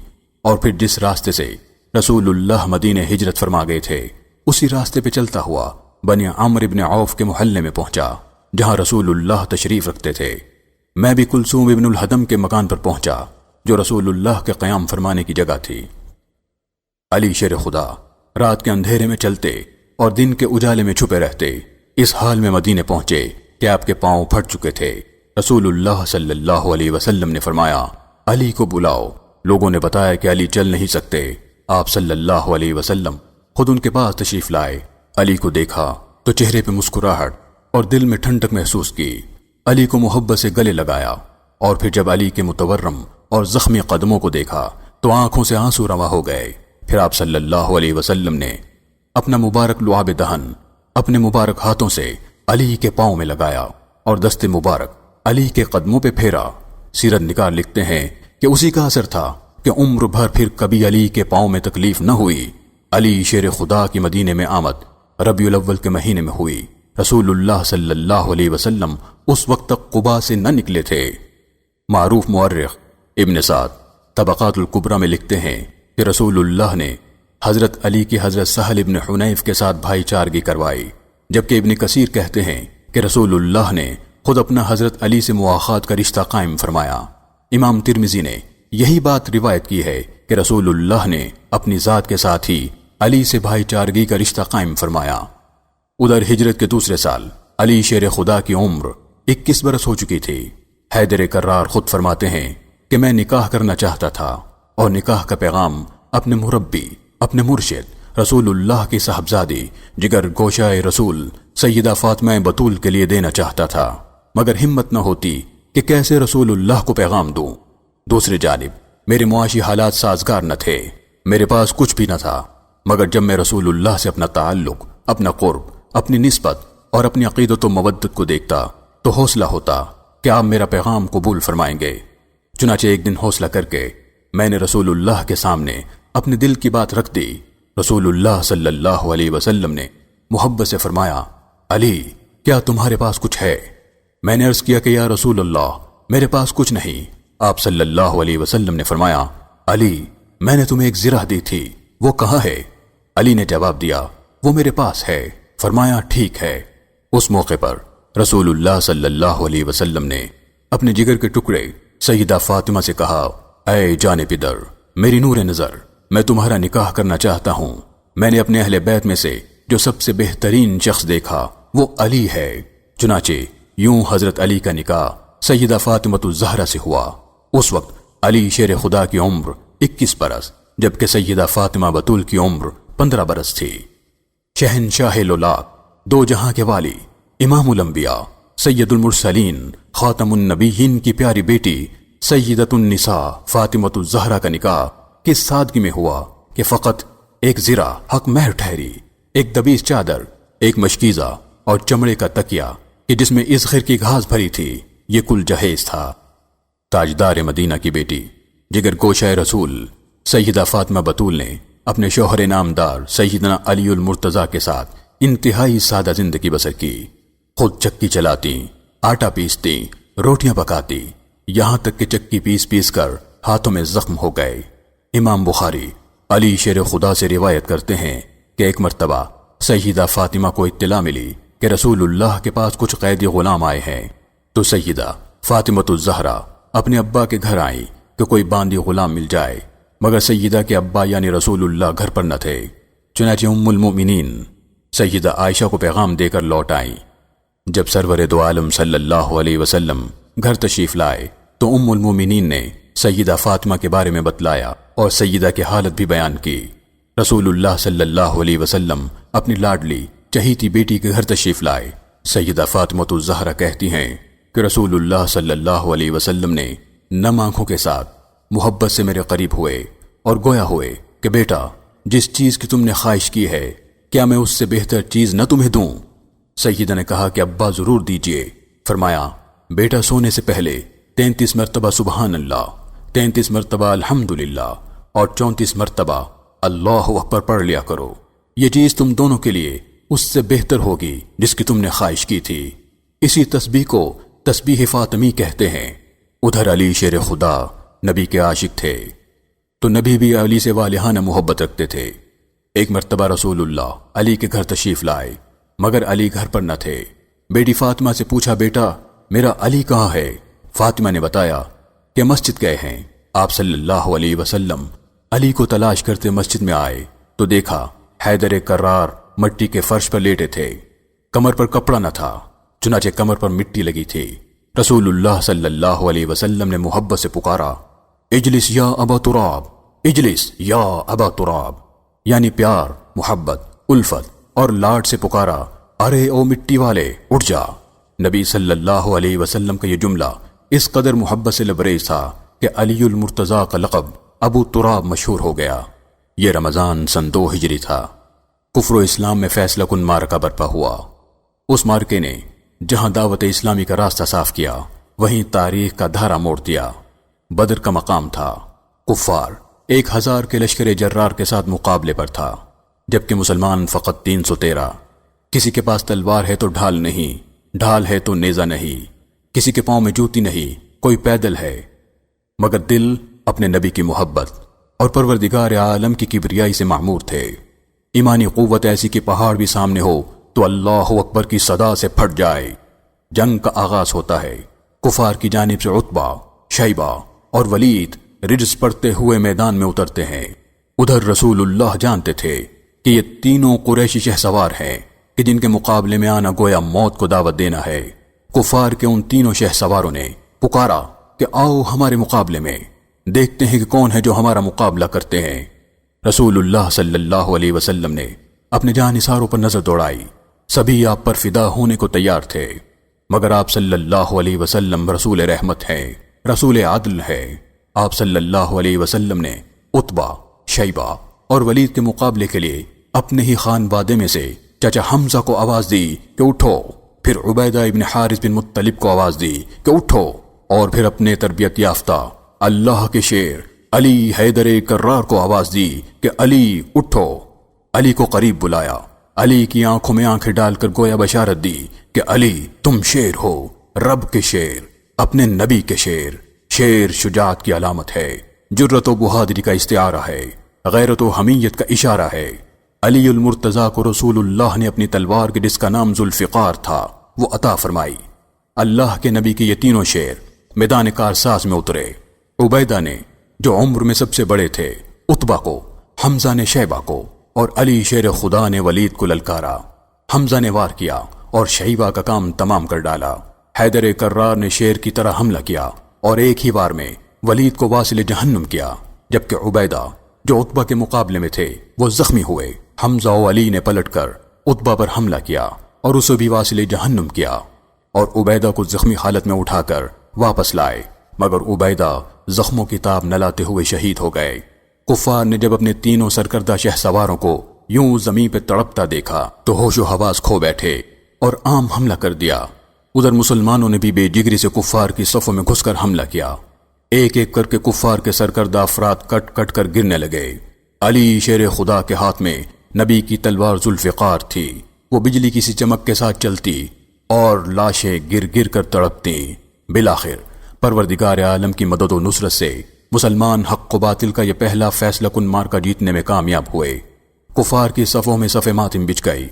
اور پھر جس راستے سے رسول اللہ مدینہ ہجرت فرما گئے تھے اسی راستے پہ چلتا ہوا بنی عمرو بن عوف کے محلے میں پہنچا جہاں رسول اللہ تشریف رکھتے تھے۔ میں بھی کلثوم ابن الحدم کے مکان پر پہنچا جو رسول اللہ کے قیام فرمانے کی جگہ تھی۔ علی شیر خدا رات کے اندھیرے میں چلتے اور دن کے اجالے میں چھپے رہتے، اس حال میں مدینے پہنچے کہ آپ کے پاؤں پھٹ چکے تھے۔ رسول اللہ صلی اللہ علیہ وسلم نے فرمایا، علی کو بلاؤ۔ لوگوں نے بتایا کہ علی چل نہیں سکتے۔ آپ صلی اللہ علیہ وسلم خود ان کے پاس تشریف لائے۔ علی کو دیکھا تو چہرے پہ مسکراہٹ اور دل میں ٹھنڈک محسوس کی۔ علی کو محبت سے گلے لگایا، اور پھر جب علی کے متورم اور زخمی قدموں کو دیکھا تو آنکھوں سے آنسو رواں ہو گئے۔ پھر آپ صلی اللہ علیہ وسلم نے اپنا مبارک لعاب دہن اپنے مبارک ہاتھوں سے علی کے پاؤں میں لگایا اور دست مبارک علی کے قدموں پہ پھیرا۔ سیرت نگار لکھتے ہیں کہ اسی کا اثر تھا کہ عمر بھر پھر کبھی علی کے پاؤں میں تکلیف نہ ہوئی۔ علی شیر خدا کی مدینے میں آمد ربیع الاول کے مہینے میں ہوئی۔ رسول اللہ صلی اللہ علیہ وسلم اس وقت تک قباء سے نہ نکلے تھے۔ معروف مورخ ابن سعد طبقات الکبریٰ میں لکھتے ہیں کہ رسول اللہ نے حضرت علی کی حضرت سہل ابن حنیف کے ساتھ بھائی چارگی کروائی، جبکہ ابن کثیر کہتے ہیں کہ رسول اللہ نے خود اپنا حضرت علی سے مواخات کا رشتہ قائم فرمایا۔ امام ترمذی نے یہی بات روایت کی ہے کہ رسول اللہ نے اپنی ذات کے ساتھ ہی علی سے بھائی چارگی کا رشتہ قائم فرمایا۔ ادھر ہجرت کے دوسرے سال علی شیر خدا کی عمر 21 برس ہو چکی تھی۔ حیدر کرار خود فرماتے ہیں کہ میں نکاح کرنا چاہتا تھا اور نکاح کا پیغام اپنے مربی، اپنے مرشد رسول اللہ کی صاحبزادی جگر گوشہ رسول سیدہ فاطمہ بطول کے لیے دینا چاہتا تھا، مگر ہمت نہ ہوتی کہ کیسے رسول اللہ کو پیغام دوں۔ دوسری جانب میرے معاشی حالات سازگار نہ تھے، میرے پاس کچھ بھی نہ تھا، مگر جب میں رسول اللہ سے اپنا تعلق، اپنا قرب، اپنی نسبت اور اپنی عقیدت و مودت کو دیکھتا تو حوصلہ ہوتا کہ آپ میرا پیغام قبول فرمائیں گے۔ چنانچہ ایک دن حوصلہ کر کے میں نے رسول اللہ کے سامنے اپنے دل کی بات رکھ دی۔ رسول اللہ صلی اللہ علیہ وسلم نے محبت سے فرمایا، علی کیا تمہارے پاس کچھ ہے؟ میں نے عرض کیا کہ یا رسول اللہ میرے پاس کچھ نہیں۔ آپ صلی اللہ علیہ وسلم نے فرمایا، علی میں نے تمہیں ایک زرہ دی تھی، وہ کہاں ہے؟ علی نے جواب دیا وہ میرے پاس ہے۔ فرمایا ٹھیک ہے۔ اس موقع پر رسول اللہ صلی اللہ علیہ وسلم نے اپنے جگر کے ٹکڑے سیدہ فاطمہ سے کہا اے جان پدر، میری نور نظر، میں تمہارا نکاح کرنا چاہتا ہوں۔ میں نے اپنے اہل بیت میں سے جو سب سے بہترین شخص دیکھا وہ علی ہے۔ چنانچہ یوں حضرت علی کا نکاح سیدہ فاطمہ الزہرا سے ہوا۔ اس وقت علی شیر خدا کی عمر 21 برس جبکہ سیدہ فاطمہ بتول کی عمر 15 برس تھی۔ شہنشاہ لولاک، دو جہاں کے والی، امام الانبیاء، سید المرسلین، خاتم النبیین کی پیاری بیٹی سیدۃ النساء فاطمہ الزہرا کا نکاح کس سادگی میں ہوا کہ فقط ایک زرہ حق مہر ٹھہری، ایک دبیس چادر، ایک مشکیزہ اور چمڑے کا تکیہ کہ جس میں اسخر کی گھاس بھری تھی، یہ کل جہیز تھا۔ تاجدار مدینہ کی بیٹی جگر گوشہ رسول سیدہ فاطمہ بتول نے اپنے شوہر نامدار سیدنا علی المرتضیٰ کے ساتھ انتہائی سادہ زندگی بسر کی۔ خود چکی چلاتی، آٹا پیستی، روٹیاں پکاتی، یہاں تک کہ چکی پیس پیس کر ہاتھوں میں زخم ہو گئے۔ امام بخاری علی شیر خدا سے روایت کرتے ہیں کہ ایک مرتبہ سیدہ فاطمہ کو اطلاع ملی کہ رسول اللہ کے پاس کچھ قیدی غلام آئے ہیں، تو سیدہ فاطمہ الزہرا اپنے ابا کے گھر آئیں کہ کوئی باندی غلام مل جائے، مگر سیدہ کے ابا یعنی رسول اللہ گھر پر نہ تھے۔ چنانچہ ام المؤمنین سیدہ عائشہ کو پیغام دے کر لوٹ آئیں۔ جب سرور دو عالم صلی اللہ علیہ وسلم گھر تشریف لائے تو ام المؤمنین نے سیدہ فاطمہ کے بارے میں بتلایا اور سیدہ کی حالت بھی بیان کی۔ رسول اللہ صلی اللہ علیہ وسلم اپنی لاڈلی چہیتی بیٹی کے گھر تشریف لائے۔ سیدہ فاطمہ الزہرا کہتی ہیں کہ رسول اللہ صلی اللہ علیہ وسلم نے نم آنکھوں کے ساتھ محبت سے میرے قریب ہوئے اور گویا ہوئے کہ بیٹا، جس چیز کی تم نے خواہش کی ہے کیا میں اس سے بہتر چیز نہ تمہیں دوں؟ سیدہ نے کہا کہ ابا ضرور دیجئے۔ فرمایا بیٹا سونے سے پہلے 33 مرتبہ سبحان اللہ، 33 مرتبہ الحمدللہ اور 34 مرتبہ اللہ اکبر پڑھ لیا کرو، یہ چیز تم دونوں کے لیے اس سے بہتر ہوگی جس کی تم نے خواہش کی تھی۔ اسی تسبیح کو تسبیح فاطمی کہتے ہیں۔ ادھر علی شیر خدا نبی کے عاشق تھے تو نبی بھی علی سے والہانہ محبت رکھتے تھے۔ ایک مرتبہ رسول اللہ علی کے گھر تشریف لائے مگر علی گھر پر نہ تھے۔ بیٹی فاطمہ سے پوچھا بیٹا میرا علی کہاں ہے؟ فاطمہ نے بتایا کہ مسجد گئے ہیں۔ آپ صلی اللہ علیہ وسلم علی کو تلاش کرتے مسجد میں آئے تو دیکھا حیدر کرار مٹی کے فرش پر لیٹے تھے، کمر پر کپڑا نہ تھا، چنانچہ کمر پر مٹی لگی تھی۔ رسول اللہ صلی اللہ علیہ وسلم نے محبت سے پکارا اجلس یا ابا تراب، اجلس یا ابا تراب، یعنی پیار، محبت، الفت اور لاڈ سے پکارا ارے او مٹی والے اٹھ جا۔ نبی صلی اللہ علیہ وسلم کا یہ جملہ اس قدر محبت سے لبریز تھا کہ علی المرتضیٰ کا لقب ابو تراب مشہور ہو گیا۔ یہ رمضان سن 2 ہجری تھا۔ کفر و اسلام میں فیصلہ کن معرکہ برپا ہوا۔ اس معرکے نے جہاں دعوت اسلامی کا راستہ صاف کیا وہیں تاریخ کا دھارا موڑ دیا۔ بدر کا مقام تھا، کفار 1000 کے لشکر جرار کے ساتھ مقابلے پر تھا، جبکہ مسلمان فقط 313۔ کسی کے پاس تلوار ہے تو ڈھال نہیں، ڈھال ہے تو نیزہ نہیں، کسی کے پاؤں میں جوتی نہیں، کوئی پیدل ہے، مگر دل اپنے نبی کی محبت اور پروردگار عالم کی کبریائی سے معمور تھے۔ ایمانی قوت ایسی کہ پہاڑ بھی سامنے ہو تو اللہ اکبر کی صدا سے پھٹ جائے۔ جنگ کا آغاز ہوتا ہے۔ کفار کی جانب سے عتبہ، شیبہ اور ولید رجز پڑتے ہوئے میدان میں اترتے ہیں۔ ادھر رسول اللہ جانتے تھے کہ یہ تینوں قریشی شہ سوار ہیں کہ جن کے مقابلے میں آنا گویا موت کو دعوت دینا ہے۔ کفار کے ان تینوں شہ سواروں نے پکارا کہ آؤ ہمارے مقابلے میں، دیکھتے ہیں کہ کون ہے جو ہمارا مقابلہ کرتے ہیں۔ رسول اللہ صلی اللہ علیہ وسلم نے اپنے جانثاروں پر نظر دوڑائی۔ سبھی آپ پر فدا ہونے کو تیار تھے، مگر آپ صلی اللہ علیہ وسلم رسول رحمت ہیں، رسول عدل ہے۔ آپ صلی اللہ علیہ وسلم نے عتبہ، شیبہ اور ولید کے مقابلے کے لیے اپنے ہی خان وادے میں سے چچا حمزہ کو آواز دی کہ اٹھو، پھر عبیدہ ابن حارث بن مطلب کو آواز دی کہ اٹھو، اور پھر اپنے تربیت یافتہ اللہ کے شیر علی حیدر کرار کو آواز دی کہ علی اٹھو۔ علی کو قریب بلایا، علی کی آنکھوں میں آنکھیں ڈال کر گویا بشارت دی کہ علی تم شیر ہو، رب کے شیر، اپنے نبی کے شیر۔ شیر شجاعت کی علامت ہے، جرت و بہادری کا استعارہ ہے، غیرت و حمیت کا اشارہ ہے۔ علی المرتضیٰ کو رسول اللہ نے اپنی تلوار کے جس کا نام ذوالفقار تھا وہ عطا فرمائی۔ اللہ کے نبی کے یہ تینوں شیر میدان کارساز میں اترے۔ عبیدہ نے جو عمر میں سب سے بڑے تھے عتبہ کو، حمزہ نے شیبہ کو، اور علی شیر خدا نے ولید کو للکارا۔ حمزہ نے وار کیا اور شیبہ کا کام تمام کر ڈالا۔ حیدر کرار نے شیر کی طرح حملہ کیا اور ایک ہی وار میں ولید کو واصل جہنم کیا، جبکہ عبیدہ جو عتبہ کے مقابلے میں تھے وہ زخمی ہوئے۔ حمزہ و علی نے پلٹ کر عتبہ پر حملہ کیا اور اسے بھی واصل جہنم کیا، اور عبیدہ کو زخمی حالت میں اٹھا کر واپس لائے، مگر عبیدہ زخموں کی تاب نہ لاتے ہوئے شہید ہو گئے۔ کفار نے جب اپنے تینوں سرکردہ شہ سواروں کو یوں زمین پہ تڑپتا دیکھا تو ہوش و حواس کھو بیٹھے اور عام حملہ کر دیا۔ ادھر مسلمانوں نے بھی بے جگری سے کفار کی صفوں میں گھس کر حملہ کیا۔ ایک ایک کر کے کفار کے سرکردہ افراد کٹ کٹ کر گرنے لگے۔ علی شیر خدا کے ہاتھ میں نبی کی تلوار ذوالفقار تھی، وہ بجلی کی سی چمک کے ساتھ چلتی اور لاشیں گر گر کر تڑپتی۔ بالآخر پروردگار عالم کی مدد و نصرت سے مسلمان حق و باطل کا یہ پہلا فیصلہ کن مارکا جیتنے میں کامیاب ہوئے۔ کفار کی صفوں میں صف ماتم بچھ گئی۔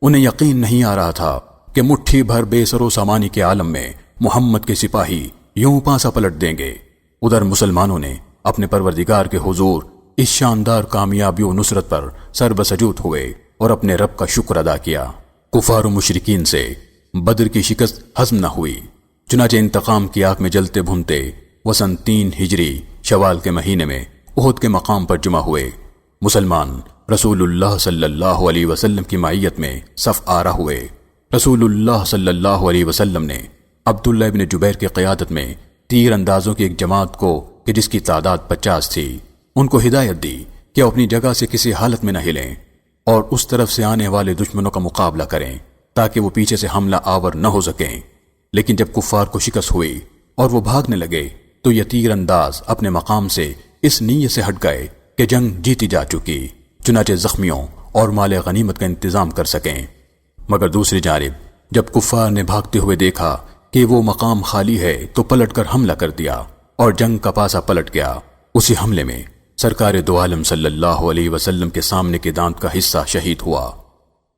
انہیں یقین نہیں آ رہا تھا کہ مٹھی بھر بے سر و سامانی کے عالم میں محمد کے سپاہی یوں پانسا پلٹ دیں گے۔ ادھر مسلمانوں نے اپنے پروردگار کے حضور اس شاندار کامیابی و نصرت پر سر بسجود ہوئے اور اپنے رب کا شکر ادا کیا۔ کفار و مشرکین سے بدر کی شکست ہضم نہ ہوئی، چنانچہ انتقام کی آگ میں جلتے بھنتے وہ سن 3 ہجری شوال کے مہینے میں احد کے مقام پر جمع ہوئے۔ مسلمان رسول اللہ صلی اللہ علیہ وسلم کی معیت میں صف آرا ہوئے۔ رسول اللہ صلی اللہ علیہ وسلم نے عبداللہ ابن جبیر کی قیادت میں تیر اندازوں کی ایک جماعت کو کہ جس کی تعداد 50 تھی، ان کو ہدایت دی کہ وہ اپنی جگہ سے کسی حالت میں نہ ہلیں اور اس طرف سے آنے والے دشمنوں کا مقابلہ کریں تاکہ وہ پیچھے سے حملہ آور نہ ہو سکیں۔ لیکن جب کفار کو شکست ہوئی اور وہ بھاگنے لگے تو یہ تیر انداز اپنے مقام سے اس نیت سے ہٹ گئے کہ جنگ جیتی جا چکی، چنانچہ زخمیوں اور مال غنیمت کا انتظام کر سکیں۔ مگر دوسری جانب جب کفار نے بھاگتے ہوئے دیکھا کہ وہ مقام خالی ہے تو پلٹ کر حملہ کر دیا اور جنگ کا پاسا پلٹ گیا۔ اسی حملے میں سرکار دو عالم صلی اللہ علیہ وسلم کے سامنے کے دانت کا حصہ شہید ہوا۔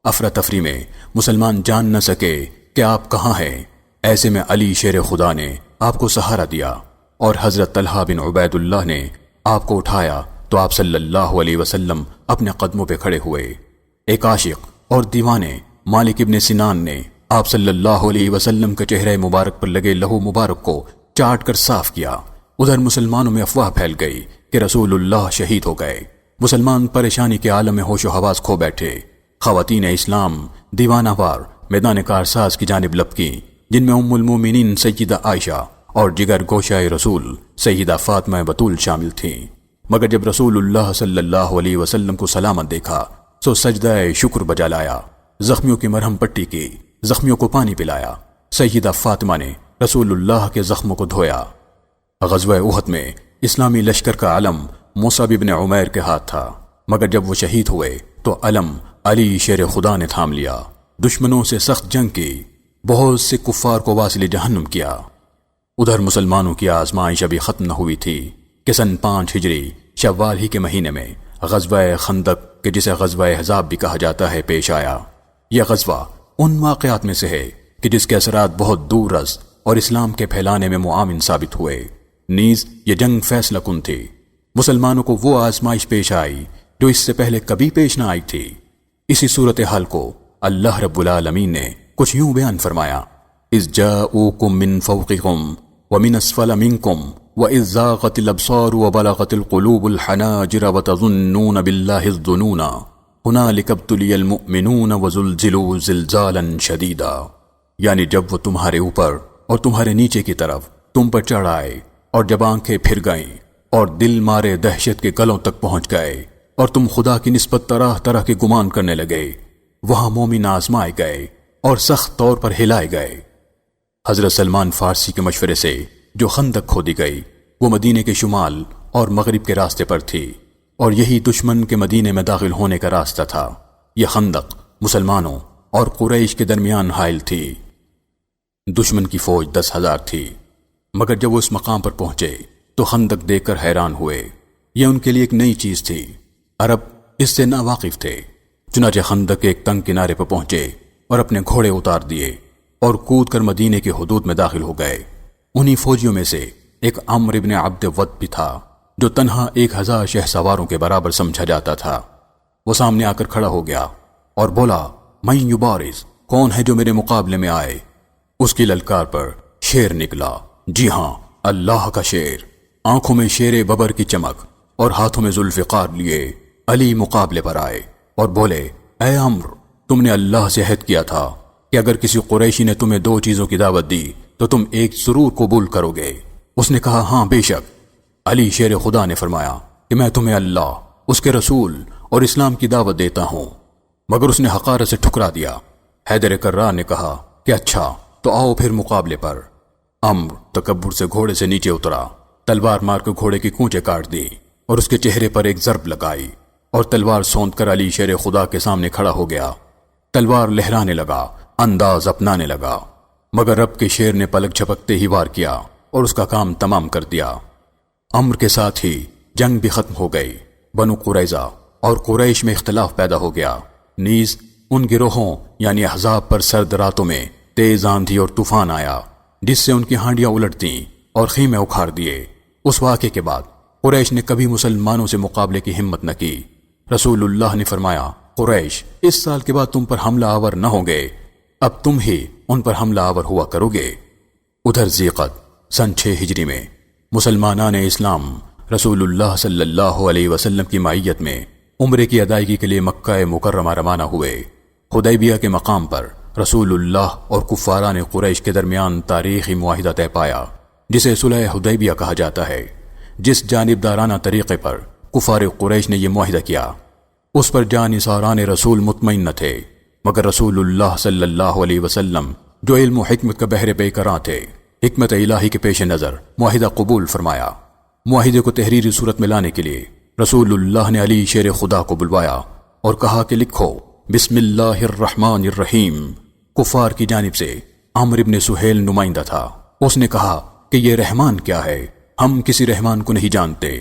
افراتفری میں مسلمان جان نہ سکے کہ آپ کہاں ہیں، ایسے میں علی شیر خدا نے آپ کو سہارا دیا اور حضرت طلحہ بن عبید اللہ نے آپ کو اٹھایا تو آپ صلی اللہ علیہ وسلم اپنے قدموں پہ کھڑے ہوئے۔ ایک عاشق اور دیوانے مالک ابن سنان نے آپ صلی اللہ علیہ وسلم کے چہرے مبارک پر لگے لہو مبارک کو چاٹ کر صاف کیا۔ ادھر مسلمانوں میں افواہ پھیل گئی کہ رسول اللہ شہید ہو گئے۔ مسلمان پریشانی کے عالم میں ہوش و حواس کھو بیٹھے۔ خواتین اسلام دیوانہ وار میدان کارساز کی جانب لپکی، جن میں ام المومنین سیدہ عائشہ اور جگر گوشہ رسول سیدہ فاطمہ بطول شامل تھیں۔ مگر جب رسول اللہ صلی اللہ علیہ وسلم کو سلامت دیکھا تو سجدہ شکر بجا لایا، زخمیوں کی مرہم پٹی کی، زخمیوں کو پانی پلایا۔ سیدہ فاطمہ نے رسول اللہ کے زخموں کو دھویا۔ غزوہ احد میں اسلامی لشکر کا علم مصعب بن عمیر کے ہاتھ تھا، مگر جب وہ شہید ہوئے تو علم علی شیر خدا نے تھام لیا۔ دشمنوں سے سخت جنگ کی، بہت سے کفار کو واصل جہنم کیا۔ ادھر مسلمانوں کی آزمائش ابھی ختم نہ ہوئی تھی کہ سن 5 ہجری شوال ہی کے مہینے میں غزوہ خندق کہ جسے غزوہ احزاب بھی کہا جاتا ہے پیش آیا۔ یہ غزوہ ان واقعات میں سے ہے کہ جس کے اثرات بہت دور رس اور اسلام کے پھیلانے میں معاون ثابت ہوئے۔ نیز یہ جنگ فیصلہ کن تھی۔ مسلمانوں کو وہ آزمائش پیش آئی جو اس سے پہلے کبھی پیش نہ آئی تھی۔ اسی صورتحال کو اللہ رب العالمین نے کچھ یوں بیان فرمایا: اذ جاءوکم من فوقکم ومن اسفل منکم واذ زاغت الابصار وبلغت القلوب الحناجر وتظنون باللہ الظنون ہنالک ابتلی المؤمنون وزلزلوا زلزالا شدیدا، یعنی جب وہ تمہارے اوپر اور تمہارے نیچے کی طرف تم پر چڑھ آئے اور جب آنکھیں پھر گئیں اور دل مارے دہشت کے گلوں تک پہنچ گئے اور تم خدا کی نسبت طرح طرح کے گمان کرنے لگے، وہاں مومن آزمائے گئے اور سخت طور پر ہلائے گئے۔ حضرت سلمان فارسی کے مشورے سے جو خندق کھودی گئی وہ مدینے کے شمال اور مغرب کے راستے پر تھی، اور یہی دشمن کے مدینے میں داخل ہونے کا راستہ تھا۔ یہ خندق مسلمانوں اور قریش کے درمیان حائل تھی۔ دشمن کی فوج 10,000 تھی، مگر جب وہ اس مقام پر پہنچے تو خندق دیکھ کر حیران ہوئے۔ یہ ان کے لیے ایک نئی چیز تھی، عرب اس سے ناواقف تھے۔ چنانچہ خندق کے ایک تنگ کنارے پر پہنچے اور اپنے گھوڑے اتار دیے اور کود کر مدینے کی حدود میں داخل ہو گئے۔ انہی فوجیوں میں سے ایک عمرو بن عبد ود بھی تھا، جو تنہا 1000 شہ سواروں کے برابر سمجھا جاتا تھا۔ وہ سامنے آ کر کھڑا ہو گیا اور بولا، من یبارز، کون ہے جو میرے مقابلے میں آئے؟ اس کی للکار پر شیر نکلا، جی ہاں، اللہ کا شیر۔ آنکھوں میں شیر ببر کی چمک اور ہاتھوں میں ذوالفقار لیے علی مقابلے پر آئے اور بولے، اے عمرو، تم نے اللہ سے عہد کیا تھا کہ اگر کسی قریشی نے تمہیں 2 چیزوں کی دعوت دی تو تم ایک ضرور قبول کرو گے۔ اس نے کہا، ہاں بے شک۔ علی شیر خدا نے فرمایا کہ میں تمہیں اللہ، اس کے رسول اور اسلام کی دعوت دیتا ہوں، مگر اس نے حقارت سے ٹھکرا دیا۔ حیدر کرار نے کہا کہ اچھا تو آؤ پھر مقابلے پر۔ عمرو تکبر سے گھوڑے سے نیچے اترا، تلوار مار کے گھوڑے کی کونچیں کاٹ دی اور اس کے چہرے پر ایک ضرب لگائی اور تلوار سونت کر علی شیر خدا کے سامنے کھڑا ہو گیا۔ تلوار لہرانے لگا، انداز اپنانے لگا، مگر رب کے شیر نے پلک جھپکتے ہی وار کیا اور اس کا کام تمام کر دیا۔ عمرو کے ساتھ ہی جنگ بھی ختم ہو گئی۔ بنو قریظہ اور قریش میں اختلاف پیدا ہو گیا، نیز ان گروہوں یعنی احزاب پر سرد راتوں میں تیز آندھی اور طوفان آیا، جس سے ان کی ہانڈیاں الٹ دیں اور خیمے اکھاڑ دیے۔ اس واقعے کے بعد قریش نے کبھی مسلمانوں سے مقابلے کی ہمت نہ کی۔ رسول اللہ نے فرمایا، قریش اس سال کے بعد تم پر حملہ آور نہ ہوں گے، اب تم ہی ان پر حملہ آور ہوا کرو گے۔ ادھر ذیقعد سن 6 ہجری میں مسلمانان اسلام رسول اللہ صلی اللہ علیہ وسلم کی معیت میں عمرے کی ادائیگی کے لیے مکہ مکرمہ روانہ ہوئے۔ حدیبیہ کے مقام پر رسول اللہ اور کفاران قریش کے درمیان تاریخی معاہدہ طے پایا، جسے صلح حدیبیہ کہا جاتا ہے۔ جس جانبدارانہ طریقے پر کفار قریش نے یہ معاہدہ کیا، اس پر جانثاران رسول مطمئن نہ تھے، مگر رسول اللہ صلی اللہ علیہ وسلم جو علم و حکمت کا بحر بے کراں تھے، حکمت الہی کے پیش نظر معاہدہ قبول فرمایا۔ معاہدے کو تحریری صورت میں لانے کے لیے رسول اللہ نے علی شیر خدا کو بلوایا اور کہا کہ لکھو، بسم اللہ الرحمن الرحیم۔ کفار کی جانب سے عمرو بن سہیل نمائندہ تھا۔ اس نے کہا کہ یہ رحمان کیا ہے؟ ہم کسی رحمان کو نہیں جانتے۔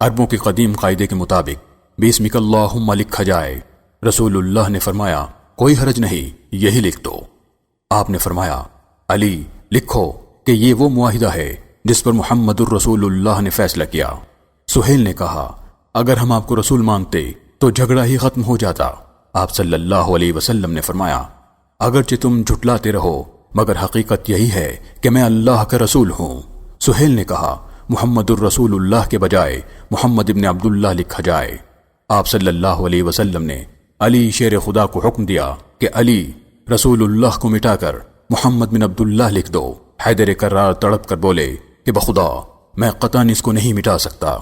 عربوں کے قدیم قاعدے کے مطابق بسمک اللہم لکھا جائے۔ رسول اللہ نے فرمایا، کوئی حرج نہیں، یہی لکھ دو۔ آپ نے فرمایا، علی لکھو کہ یہ وہ معاہدہ ہے جس پر محمد الرسول اللہ نے فیصلہ کیا۔ سہیل نے کہا، اگر ہم آپ کو رسول مانتے تو جھگڑا ہی ختم ہو جاتا۔ آپ صلی اللہ علیہ وسلم نے فرمایا، اگرچہ تم جھٹلاتے رہو مگر حقیقت یہی ہے کہ میں اللہ کا رسول ہوں۔ سہیل نے کہا، محمد الرسول اللہ کے بجائے محمد ابن عبداللہ لکھا جائے۔ آپ صلی اللہ علیہ وسلم نے علی شیر خدا کو حکم دیا کہ علی رسول اللہ کو مٹا کر محمد بن عبداللہ لکھ دو۔ حیدر کرار تڑپ کر بولے کہ بخدا میں قطعاً اس کو نہیں مٹا سکتا۔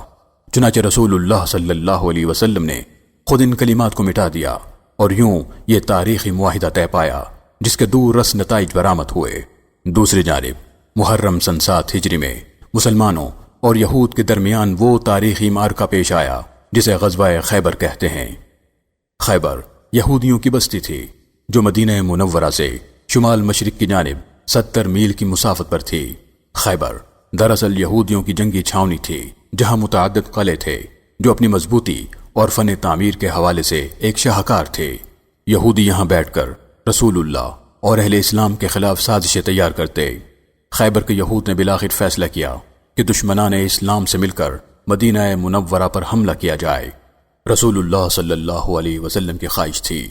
چنانچہ رسول اللہ صلی اللہ علیہ وسلم نے خود ان کلمات کو مٹا دیا اور یوں یہ تاریخی معاہدہ طے پایا جس کے دور رس نتائج برآمد ہوئے۔ دوسری جانب محرم سن 7 ہجری میں مسلمانوں اور یہود کے درمیان وہ تاریخی معرکہ پیش آیا جسے غزوہ خیبر کہتے ہیں۔ خیبر یہودیوں کی بستی تھی جو مدینہ منورہ سے شمال مشرق کی جانب 70 میل کی مسافت پر تھی۔ خیبر دراصل یہودیوں کی جنگی چھاونی تھی جہاں متعدد قلعے تھے جو اپنی مضبوطی اور فن تعمیر کے حوالے سے ایک شاہکار تھے۔ یہودی یہاں بیٹھ کر رسول اللہ اور اہل اسلام کے خلاف سازشیں تیار کرتے۔ خیبر کے یہود نے بالآخر فیصلہ کیا کہ دشمنان اسلام سے مل کر مدینہ منورہ پر حملہ کیا جائے۔ رسول اللہ صلی اللہ علیہ وسلم کی خواہش تھی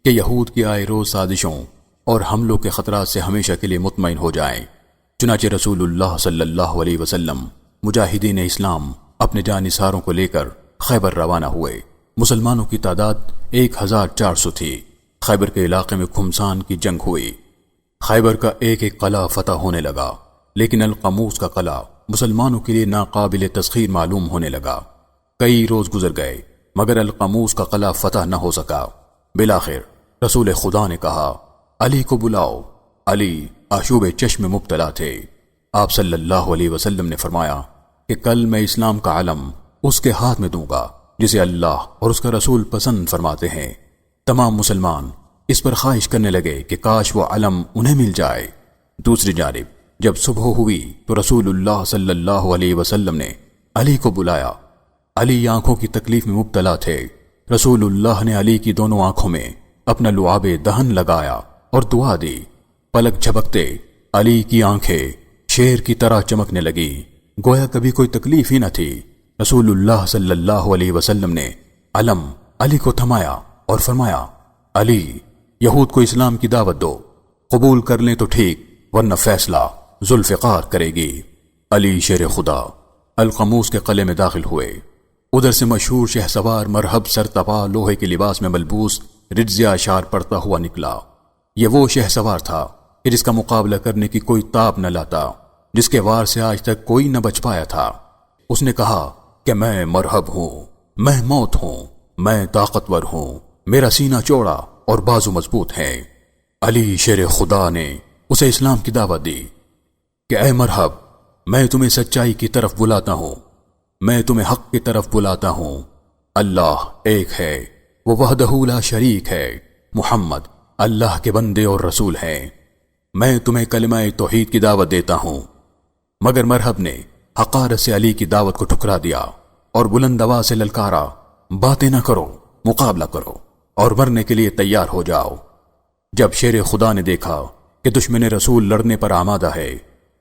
کہ یہود کی آئے روز سازشوں اور حملوں کے خطرات سے ہمیشہ کے لیے مطمئن ہو جائیں۔ چنانچہ رسول اللہ صلی اللہ علیہ وسلم مجاہدین اسلام اپنے جانثاروں کو لے کر خیبر روانہ ہوئے۔ مسلمانوں کی تعداد 1400 تھی۔ خیبر کے علاقے میں کھمسان کی جنگ ہوئی۔ خیبر کا ایک ایک قلعہ فتح ہونے لگا، لیکن القموس کا قلعہ مسلمانوں کے لیے ناقابل تسخیر معلوم ہونے لگا۔ کئی روز گزر گئے مگر القموس کا قلعہ فتح نہ ہو سکا۔ بالآخر رسول خدا نے کہا، علی کو بلاؤ۔ علی آشوب چشم مبتلا تھے۔ آپ صلی اللہ علیہ وسلم نے فرمایا کہ کل میں اسلام کا علم اس کے ہاتھ میں دوں گا جسے اللہ اور اس کا رسول پسند فرماتے ہیں۔ تمام مسلمان اس پر خواہش کرنے لگے کہ کاش وہ علم انہیں مل جائے۔ دوسری جانب جب صبح ہوئی تو رسول اللہ صلی اللہ علیہ وسلم نے علی کو بلایا۔ علی آنکھوں کی تکلیف میں مبتلا تھے۔ رسول اللہ نے علی کی دونوں آنکھوں میں اپنا لعاب دہن لگایا اور دعا دی۔ پلک جھپکتے علی کی آنکھیں شیر کی طرح چمکنے لگی، گویا کبھی کوئی تکلیف ہی نہ تھی۔ رسول اللہ صلی اللہ علیہ وسلم نے علم علی کو تھمایا اور فرمایا، علی، یہود کو اسلام کی دعوت دو، قبول کر لیں تو ٹھیک، ورنہ فیصلہ ذوالفقار کرے گی۔ علی شیر خدا القموس کے قلعے میں داخل ہوئے۔ ادھر سے مشہور شہسوار مرہب سرتپا لوہے کے لباس میں ملبوس رجزیہ اشعار پڑھتا ہوا نکلا۔ یہ وہ شہسوار تھا کہ جس کا مقابلہ کرنے کی کوئی تاب نہ لاتا، جس کے وار سے آج تک کوئی نہ بچ پایا تھا۔ اس نے کہا کہ میں مرہب ہوں، میں موت ہوں، میں طاقتور ہوں، میرا سینہ چوڑا اور بازو مضبوط ہے۔ علی شیر خدا نے اسے اسلام کی دعوت دی کہ اے مرہب، میں تمہیں سچائی کی طرف بلاتا ہوں، میں تمہیں حق کی طرف بلاتا ہوں۔ اللہ ایک ہے، وہ وحدہ لا شریک ہے، محمد اللہ کے بندے اور رسول ہیں۔ میں تمہیں کلمہ توحید کی دعوت دیتا ہوں۔ مگر مرہب نے حقارت سے علی کی دعوت کو ٹھکرا دیا اور بلند آواز سے للکارا، باتیں نہ کرو، مقابلہ کرو اور مرنے کے لیے تیار ہو جاؤ۔ جب شیر خدا نے دیکھا کہ دشمن رسول لڑنے پر آمادہ ہے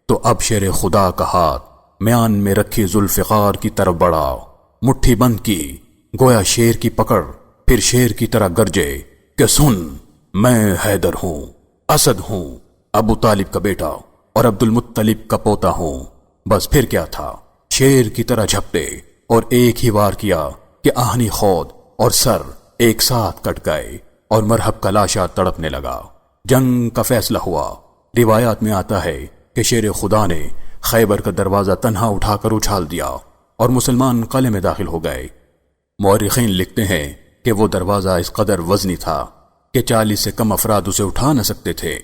تو اب شیر خدا کا ہاتھ میان میں رکھی ذوالفقار کی طرف بڑھا، مٹھی بند کی، گویا شیر کی پکڑ، پھر شیر کی طرح گرجے کہ سن، میں حیدر ہوں، اسد ہوں، ابو طالب کا بیٹا اور عبد المطلب کا پوتا ہوں۔ بس پھر کیا تھا، شیر کی طرح جھپٹے اور ایک ہی وار کیا کہ آہنی خود اور سر ایک ساتھ کٹ گئے اور مرہب کا لاشا تڑپنے لگا۔ جنگ کا فیصلہ ہوا۔ روایات میں آتا ہے کہ شیر خدا نے خیبر کا دروازہ تنہا اٹھا کر اچھال دیا اور مسلمان قلعے میں داخل ہو گئے۔ مورخین لکھتے ہیں کہ وہ دروازہ اس قدر وزنی تھا کہ 40 سے کم افراد اسے اٹھا نہ سکتے تھے۔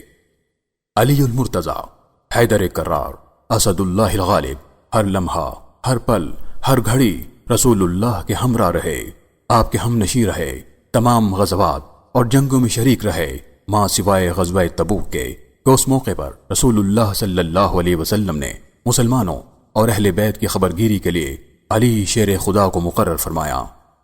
علی المرتضیٰ، حیدر کرار، اسد اللہ الغالب، ہر لمحہ، ہر پل، ہر گھڑی رسول اللہ کے ہمراہ رہے، آپ کے ہم نشیں رہے، تمام غزوات اور جنگوں میں شریک رہے، ماں سوائے غزوہ تبوک کے کہ اس موقع پر رسول اللہ صلی اللہ علیہ وسلم نے مسلمانوں اور اہل بیت کی خبرگیری کے لیے علی شیر خدا کو مقرر فرمایا۔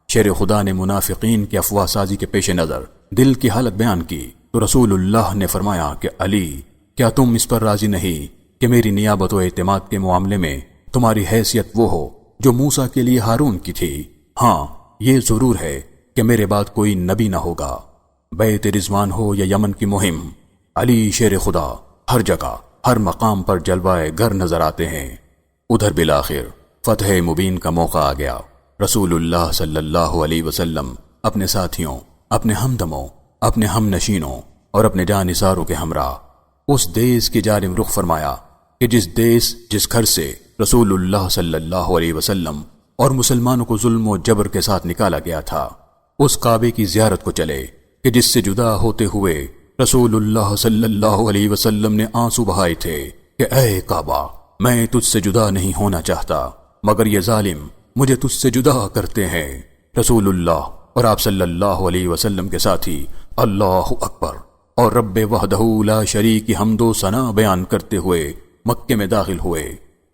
شیر خدا نے منافقین کی افواہ سازی کے پیش نظر دل کی حالت بیان کی تو رسول اللہ نے فرمایا کہ علی، کیا تم اس پر راضی نہیں کہ میری نیابت و اعتماد کے معاملے میں تمہاری حیثیت وہ ہو جو موسیٰ کے لیے ہارون کی تھی؟ ہاں، یہ ضرور ہے کہ میرے بعد کوئی نبی نہ ہوگا، بیت رضوان ہو یا یمن کی مہم، علی شیر خدا ہر جگہ ہر مقام پر جلوائے گر نظر آتے ہیں۔ ادھر بالآخر فتح مبین کا موقع آ گیا۔ رسول اللہ صلی اللہ علیہ وسلم اپنے ساتھیوں، اپنے ہمدموں، اپنے ہم نشینوں اور اپنے جانثاروں کے ہمراہ اس دیس کی جانب رخ فرمایا کہ جس گھر سے رسول اللہ صلی اللہ علیہ وسلم اور مسلمانوں کو ظلم و جبر کے ساتھ نکالا گیا تھا، اس کعبے کی زیارت کو چلے کہ جس سے جدا ہوتے ہوئے رسول اللہ صلی اللہ علیہ وسلم نے آنسو بہائے تھے کہ اے کعبہ، میں تجھ سے جدا نہیں ہونا چاہتا، مگر یہ ظالم مجھے تجھ سے جدا کرتے ہیں۔ رسول اللہ اور آپ صلی اللہ علیہ وسلم کے ساتھی اللہ اکبر اور رب وحدہ لا شریک کی حمد و ثنا بیان کرتے ہوئے مکے میں داخل ہوئے۔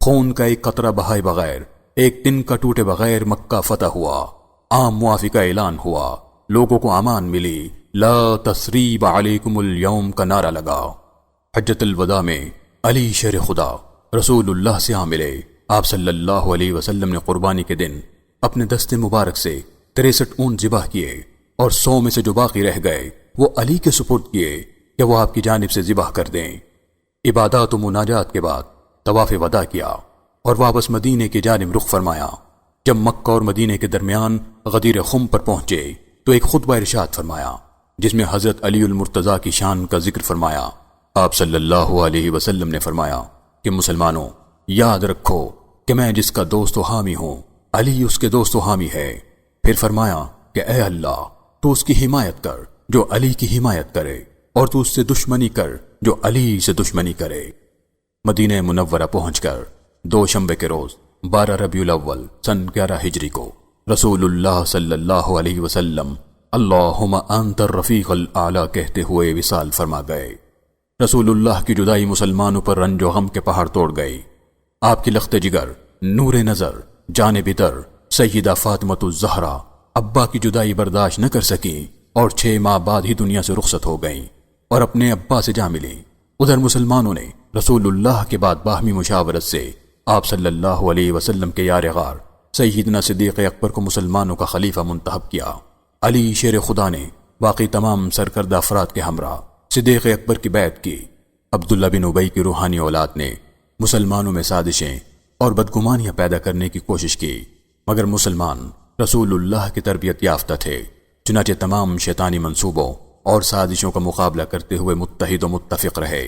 خون کا ایک قطرہ بہائے بغیر، ایک دن کا ٹوٹے بغیر مکہ فتح ہوا، عام معافی کا اعلان ہوا، لوگوں کو امان ملی، لا تثریب علیکم اليوم کا نعرہ لگا۔ حجۃ الوداع میں علی شیر خدا رسول اللہ سے آ ملے۔ آپ صلی اللہ علیہ وسلم نے قربانی کے دن اپنے دست مبارک سے 63 اونٹ ذبح کیے اور 100 میں سے جو باقی رہ گئے وہ علی کے سپرد کیے کہ وہ آپ کی جانب سے ذبح کر دیں۔ عبادات و مناجات کے بعد طواف وداع کیا اور واپس مدینے کی جانب رخ فرمایا۔ جب مکہ اور مدینے کے درمیان غدیر خم پر پہنچے تو ایک خطبہ ارشاد فرمایا جس میں حضرت علی المرتضیٰ کی شان کا ذکر فرمایا۔ آپ صلی اللہ علیہ وسلم نے فرمایا کہ مسلمانوں، یاد رکھو کہ میں جس کا دوست و حامی ہوں، علی اس کے دوست و حامی ہے۔ پھر فرمایا کہ اے اللہ، تو اس کی حمایت کر جو علی کی حمایت کرے، اور تو اس سے دشمنی کر جو علی سے دشمنی کرے۔ مدینہ منورہ پہنچ کر دوشنبے کے روز 12 ربیع الاول سن 11 ہجری کو رسول اللہ صلی اللہ علیہ وسلم اللہم انت الرفیق الاعلی کہتے ہوئے وصال فرما گئے۔ رسول اللہ کی جدائی مسلمانوں پر رنج و غم کے پہاڑ توڑ گئی۔ آپ کی لخت جگر، نور نظر جانب در سیدہ فاطمۃ الزہرا ابا کی جدائی برداشت نہ کر سکیں اور 6 ماہ بعد ہی دنیا سے رخصت ہو گئیں اور اپنے ابا سے جا ملیں۔ ادھر مسلمانوں نے رسول اللہ کے بعد باہمی مشاورت سے آپ صلی اللہ علیہ وسلم کے یار غار سیدنا صدیق اکبر کو مسلمانوں کا خلیفہ منتخب کیا۔ علی شیر خدا نے باقی تمام سرکردہ افراد کے ہمراہ صدیق اکبر کی بیعت کی۔ عبداللہ بن ابی کی روحانی اولاد نے مسلمانوں میں سازشیں اور بدگمانیاں پیدا کرنے کی کوشش کی، مگر مسلمان رسول اللہ کی تربیت یافتہ تھے، چنانچہ تمام شیطانی منصوبوں اور سازشوں کا مقابلہ کرتے ہوئے متحد و متفق رہے۔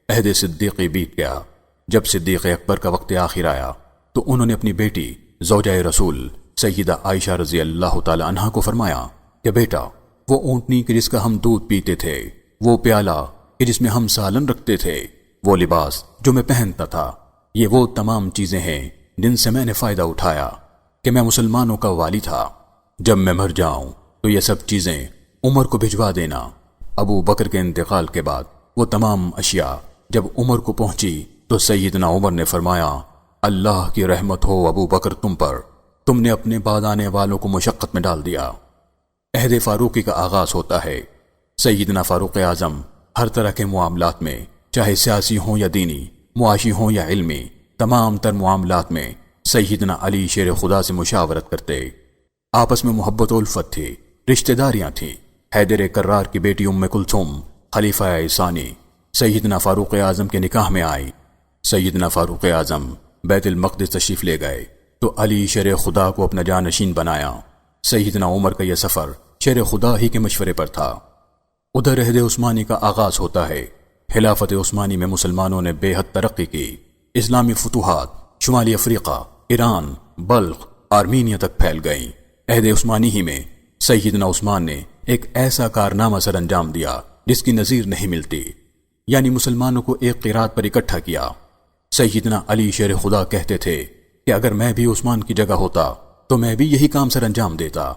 عہد صدیقی بیت گیا۔ جب صدیق اکبر کا وقت آخر آیا تو انہوں نے اپنی بیٹی زوجہ رسول سیدہ عائشہ رضی اللہ تعالی عنہا کو فرمایا کہ بیٹا، وہ اونٹنی کہ جس کا ہم دودھ پیتے تھے، وہ پیالہ کہ جس میں ہم سالن رکھتے تھے، وہ لباس جو میں پہنتا تھا، یہ وہ تمام چیزیں ہیں جن سے میں نے فائدہ اٹھایا کہ میں مسلمانوں کا والی تھا۔ جب میں مر جاؤں تو یہ سب چیزیں عمر کو بھجوا دینا۔ ابو بکر کے انتقال کے بعد وہ تمام اشیاء جب عمر کو پہنچی تو سیدنا عمر نے فرمایا، اللہ کی رحمت ہو ابو بکر تم پر، تم نے اپنے بعد آنے والوں کو مشقت میں ڈال دیا۔ عہد فاروقی کا آغاز ہوتا ہے۔ سیدنا فاروق اعظم ہر طرح کے معاملات میں، چاہے سیاسی ہوں یا دینی، معاشی ہوں یا علمی، تمام تر معاملات میں سیدنا علی شیر خدا سے مشاورت کرتے۔ آپس میں محبت و الفت تھی، رشتہ داریاں تھیں۔ حیدر کرار کی بیٹی ام کلثوم خلیفہ ثانی سیدنا فاروق اعظم کے نکاح میں آئی۔ سیدنا فاروق اعظم بیت المقدس تشریف لے گئے تو علی شیر خدا کو اپنا جانشین بنایا۔ سیدنا عمر کا یہ سفر شیر خدا ہی کے مشورے پر تھا۔ ادھر عہد عثمانی کا آغاز ہوتا ہے۔ خلافت عثمانی میں مسلمانوں نے بے حد ترقی کی۔ اسلامی فتوحات شمالی افریقہ، ایران، بلخ، آرمینیا تک پھیل گئیں۔ عہد عثمانی ہی میں سیدنا عثمان نے ایک ایسا کارنامہ سر انجام دیا جس کی نظیر نہیں ملتی، یعنی مسلمانوں کو ایک قرات پر اکٹھا کیا۔ سیدنا علی شیر خدا کہتے تھے کہ اگر میں بھی عثمان کی جگہ ہوتا تو میں بھی یہی کام سر انجام دیتا۔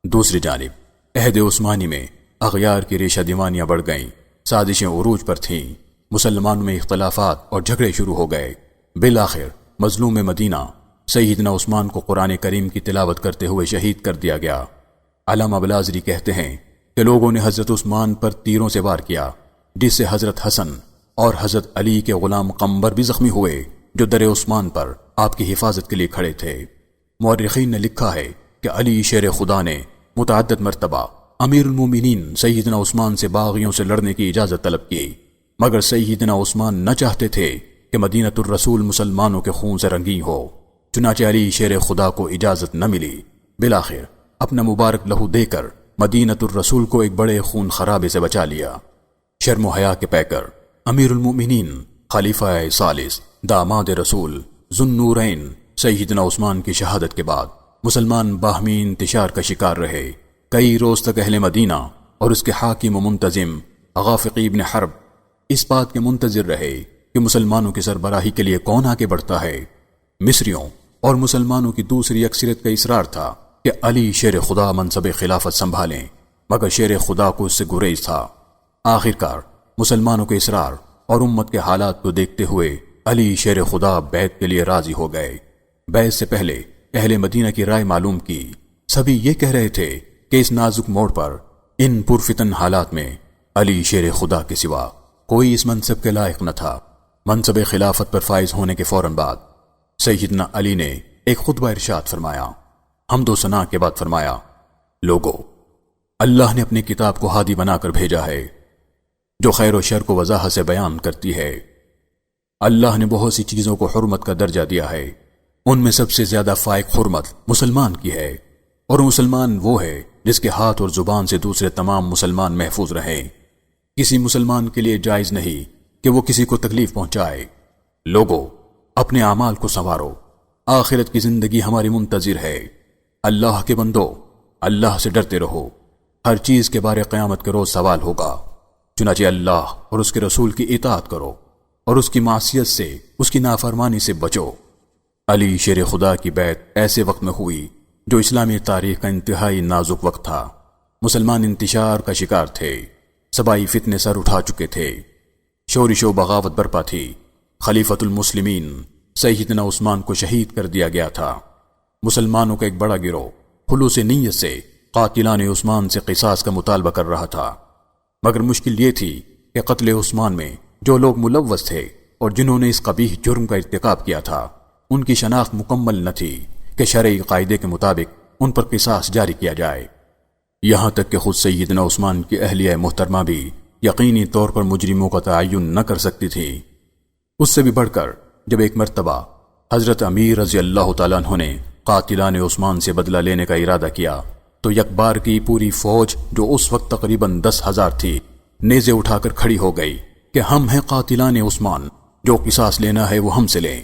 دوسری جانب عہد عثمانی میں اغیار کی ریشہ دیوانیاں بڑھ گئیں، سازشیں عروج پر تھیں، مسلمانوں میں اختلافات اور جھگڑے شروع ہو گئے۔ بالآخر مظلوم مدینہ سیدنا عثمان کو قرآن کریم کی تلاوت کرتے ہوئے شہید کر دیا گیا۔ علامہ بلازری کہتے ہیں کہ لوگوں نے حضرت عثمان پر تیروں سے وار کیا، جس سے حضرت حسن اور حضرت علی کے غلام قمبر بھی زخمی ہوئے، جو در عثمان پر آپ کی حفاظت کے لیے کھڑے تھے۔ مورخین نے لکھا ہے کہ علی شیر خدا نے متعدد مرتبہ امیر المومنین سیدنا عثمان سے باغیوں سے لڑنے کی اجازت طلب کی، مگر سیدنا عثمان نہ چاہتے تھے کہ مدینۃ الرسول مسلمانوں کے خون سے رنگین ہو، چنانچہ علی شیر خدا کو اجازت نہ ملی۔ بالآخر اپنا مبارک لہو دے کر مدینۃ الرسول کو ایک بڑے خون خرابے سے بچا لیا۔ شرم و حیا کے پیکر امیر المؤمنین خلیفہ ثالث داماد رسول ذو النورین سیدنا عثمان کی شہادت کے بعد مسلمان باہمی انتشار کا شکار رہے۔ کئی روز تک اہل مدینہ اور اس کے حاکم و منتظم غافقی ابن حرب اس بات کے منتظر رہے کہ مسلمانوں کی سربراہی کے لیے کون آگے بڑھتا ہے۔ مصریوں اور مسلمانوں کی دوسری اکثریت کا اصرار تھا کہ علی شیر خدا منصب خلافت سنبھالیں، مگر شیر خدا کو اس سے گریز تھا۔ آخرکار مسلمانوں کے اصرار اور امت کے حالات کو دیکھتے ہوئے علی شیر خدا بیعت کے لیے راضی ہو گئے۔ بیعت سے پہلے اہل مدینہ کی رائے معلوم کی۔ سبھی یہ کہہ رہے تھے کہ اس نازک موڑ پر، ان پرفتن حالات میں علی شیر خدا کے سوا کوئی اس منصب کے لائق نہ تھا۔ منصب خلافت پر فائز ہونے کے فوراً بعد سیدنا علی نے ایک خطبہ ارشاد فرمایا۔ حمد و ثنا کے بعد فرمایا، لوگو، اللہ نے اپنی کتاب کو ہادی بنا کر بھیجا ہے جو خیر و شر کو وضاحت سے بیان کرتی ہے۔ اللہ نے بہت سی چیزوں کو حرمت کا درجہ دیا ہے، ان میں سب سے زیادہ فائق حرمت مسلمان کی ہے، اور مسلمان وہ ہے جس کے ہاتھ اور زبان سے دوسرے تمام مسلمان محفوظ رہیں۔ کسی مسلمان کے لیے جائز نہیں کہ وہ کسی کو تکلیف پہنچائے۔ لوگو، اپنے اعمال کو سنوارو، آخرت کی زندگی ہماری منتظر ہے۔ اللہ کے بندو، اللہ سے ڈرتے رہو، ہر چیز کے بارے قیامت کے روز سوال ہوگا، چنانچہ اللہ اور اس کے رسول کی اطاعت کرو اور اس کی معصیت سے، اس کی نافرمانی سے بچو۔ علی شیر خدا کی بیعت ایسے وقت میں ہوئی جو اسلامی تاریخ کا انتہائی نازک وقت تھا۔ مسلمان انتشار کا شکار تھے، صبائی فتنے سر اٹھا چکے تھے، شورش و بغاوت برپا تھی، خلیفۃ المسلمین سیدنا عثمان کو شہید کر دیا گیا تھا۔ مسلمانوں کا ایک بڑا گروہ خلوص نیت سے قاتلان عثمان سے قصاص کا مطالبہ کر رہا تھا، مگر مشکل یہ تھی کہ قتل عثمان میں جو لوگ ملوث تھے اور جنہوں نے اس قبیح جرم کا ارتکاب کیا تھا، ان کی شناخت مکمل نہ تھی کہ شرعی قاعدے کے مطابق ان پر قصاص جاری کیا جائے۔ یہاں تک کہ خود سیدنا عثمان کی اہلیہ محترمہ بھی یقینی طور پر مجرموں کا تعین نہ کر سکتی تھی۔ اس سے بھی بڑھ کر جب ایک مرتبہ حضرت امیر رضی اللہ تعالیٰ عنہ نے قاتلان عثمان سے بدلہ لینے کا ارادہ کیا تو یکبار کی پوری فوج جو اس وقت تقریباً 10,000 تھی، نیزے اٹھا کر کھڑی ہو گئی کہ ہم ہیں قاتلان عثمان، جو قصاص لینا ہے وہ ہم سے لیں۔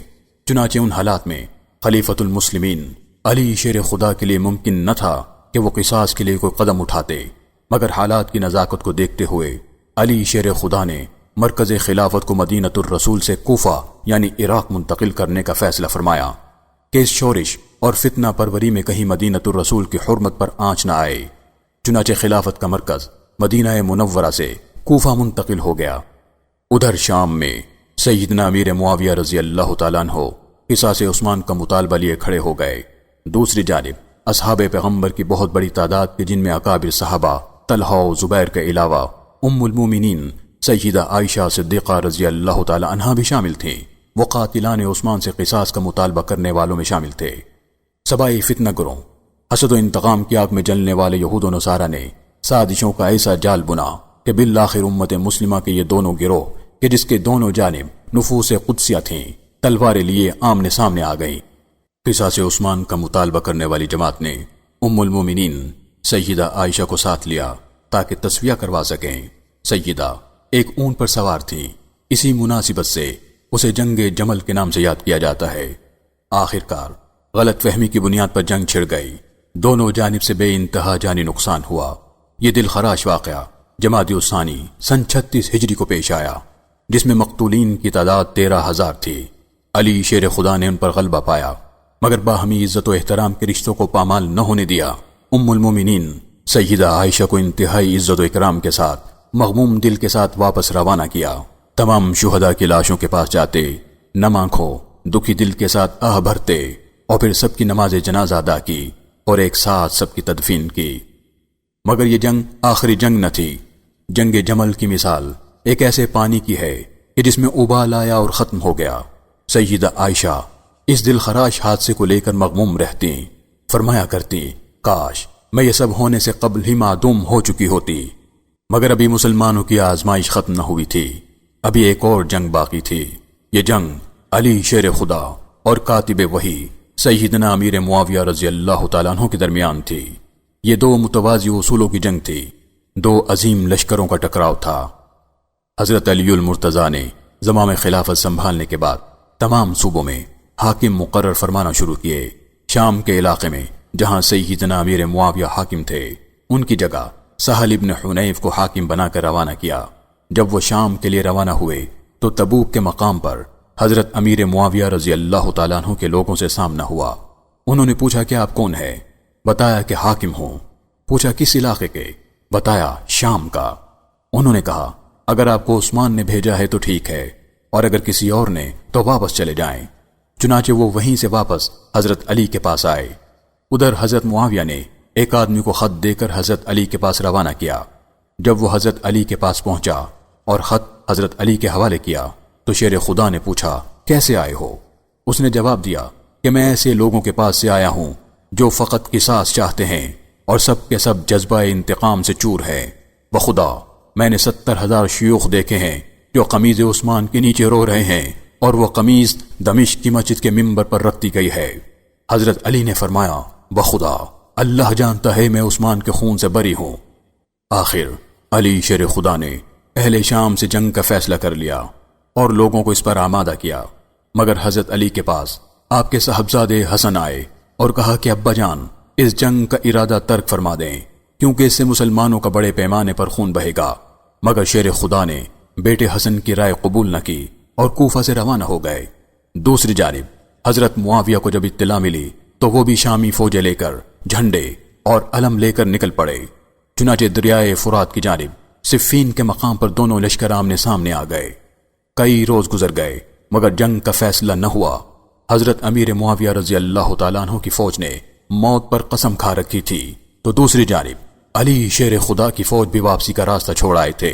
چنانچہ ان حالات میں خلیفۃ المسلمین علی شیر خدا کے لیے ممکن نہ تھا کہ وہ قصاص کے لیے کوئی قدم اٹھاتے، مگر حالات کی نزاکت کو دیکھتے ہوئے علی شیر خدا نے مرکز خلافت کو مدینۃ الرسول سے کوفہ یعنی عراق منتقل کرنے کا فیصلہ فرمایا کہ اس شورش اور فتنہ پروری میں کہیں مدینۃ الرسول کی حرمت پر آنچ نہ آئے۔ چنانچہ خلافت کا مرکز مدینہ منورہ سے کوفہ منتقل ہو گیا۔ ادھر شام میں سیدنا امیر معاویہ رضی اللہ تعالیٰ عنہ قصاص عثمان کا مطالبہ لیے کھڑے ہو گئے۔ دوسری جانب اصحاب پیغمبر کی بہت بڑی تعداد کے جن میں اکابر صحابہ طلحہ و زبیر کے علاوہ ام المومنین سیدہ عائشہ صدیقہ رضی اللہ تعالی عنہا بھی شامل تھیں، وہ قاتلان عثمان سے قصاص کا مطالبہ کرنے والوں میں شامل تھے۔ سبائی فتنہ گروہ حسد و انتقام کی آگ میں جلنے والے یہود و نصارہ نے سازشوں کا ایسا جال بنا کہ بالآخر امت مسلمہ کے یہ دونوں گروہ کہ جس کے دونوں جانب نفوس قدسیہ تھیں، تلواریں لیے آمنے سامنے آ گئیں۔ قصاص عثمان کا مطالبہ کرنے والی جماعت نے ام المومنین سیدہ عائشہ کو ساتھ لیا تاکہ تسویہ کروا سکیں۔ سیدہ ایک اونٹ پر سوار تھی، اسی مناسبت سے اسے جنگ جمل کے نام سے یاد کیا جاتا ہے۔ آخرکار غلط فہمی کی بنیاد پر جنگ چھڑ گئی، دونوں جانب سے بے انتہا جانی نقصان ہوا۔ یہ دل خراش واقعہ جمادی الثانی سن 36 ہجری کو پیش آیا، جس میں مقتولین کی تعداد 13,000 تھی۔ علی شیر خدا نے ان پر غلبہ پایا، مگر باہمی عزت و احترام کے رشتوں کو پامال نہ ہونے دیا۔ ام المومنین سیدہ عائشہ کو انتہائی عزت و اکرام کے ساتھ مغموم دل کے ساتھ واپس روانہ کیا۔ تمام شہداء کی لاشوں کے پاس جاتے، نم آنکھوں دکھی دل کے ساتھ آہ بھرتے اور پھر سب کی نماز جنازہ ادا کی اور ایک ساتھ سب کی تدفین کی۔ مگر یہ جنگ آخری جنگ نہ تھی۔ جنگ جمل کی مثال ایک ایسے پانی کی ہے کہ جس میں ابال آیا اور ختم ہو گیا۔ سیدہ عائشہ اس دل خراش حادثے کو لے کر مغموم رہتی، فرمایا کرتی کاش میں یہ سب ہونے سے قبل ہی معدوم ہو چکی ہوتی۔ مگر ابھی مسلمانوں کی آزمائش ختم نہ ہوئی تھی، ابھی ایک اور جنگ باقی تھی۔ یہ جنگ علی شیر خدا اور کاتب وحی سیدنا امیر معاویہ رضی اللہ تعالیٰ عنہ کے درمیان تھی۔ یہ دو متوازی اصولوں کی جنگ تھی، دو عظیم لشکروں کا ٹکراؤ تھا۔ حضرت علی المرتضیٰ نے زمام خلافت سنبھالنے کے بعد تمام صوبوں میں حاکم مقرر فرمانا شروع کیے۔ شام کے علاقے میں جہاں سیدنا امیر معاویہ حاکم تھے، ان کی جگہ سہل ابن حنیف کو حاکم بنا کر روانہ کیا۔ جب وہ شام کے لیے روانہ ہوئے تو تبوک کے مقام پر حضرت امیر معاویہ رضی اللہ تعالیٰ عنہ کے لوگوں سے سامنا ہوا۔ انہوں نے پوچھا کہ آپ کون ہیں؟ بتایا کہ حاکم ہوں۔ پوچھا کس علاقے کے؟ بتایا شام کا۔ انہوں نے کہا اگر آپ کو عثمان نے بھیجا ہے تو ٹھیک ہے، اور اگر کسی اور نے تو واپس چلے جائیں۔ چنانچہ وہ وہیں سے واپس حضرت علی کے پاس آئے۔ ادھر حضرت معاویہ نے ایک آدمی کو خط دے کر حضرت علی کے پاس روانہ کیا۔ جب وہ حضرت علی کے پاس پہنچا اور خط حضرت علی کے حوالے کیا تو شیر خدا نے پوچھا کیسے آئے ہو؟ اس نے جواب دیا کہ میں ایسے لوگوں کے پاس سے آیا ہوں جو فقط قصاص چاہتے ہیں اور سب کے سب جذبہ انتقام سے چور ہے۔ بخدا میں نے 70,000 شیوخ دیکھے ہیں جو قمیض عثمان کے نیچے رو رہے ہیں، اور وہ قمیض دمشق کی مسجد کے منبر پر رکھتی گئی ہے۔ حضرت علی نے فرمایا بخدا اللہ جانتا ہے میں عثمان کے خون سے بری ہوں۔ آخر علی شیر خدا نے اہل شام سے جنگ کا فیصلہ کر لیا اور لوگوں کو اس پر آمادہ کیا، مگر حضرت علی کے پاس آپ کے صاحبزادے حسن آئے اور کہا کہ ابا جان اس جنگ کا ارادہ ترک فرما دیں، کیونکہ اس سے مسلمانوں کا بڑے پیمانے پر خون بہے گا۔ مگر شیر خدا نے بیٹے حسن کی رائے قبول نہ کی اور کوفہ سے روانہ ہو گئے۔ دوسری جانب حضرت معاویہ کو جب اطلاع ملی تو وہ بھی شامی فوجیں لے کر جھنڈے اور علم لے کر نکل پڑے۔ چنانچہ دریائے فرات کی جانب صفین کے مقام پر دونوں لشکر آمنے سامنے آ گئے۔ کئی روز گزر گئے مگر جنگ کا فیصلہ نہ ہوا۔ حضرت امیر معاویہ رضی اللہ تعالیٰ عنہ کی فوج نے موت پر قسم کھا رکھی تھی، تو دوسری جانب علی شیر خدا کی فوج بھی واپسی کا راستہ چھوڑ آئے تھے۔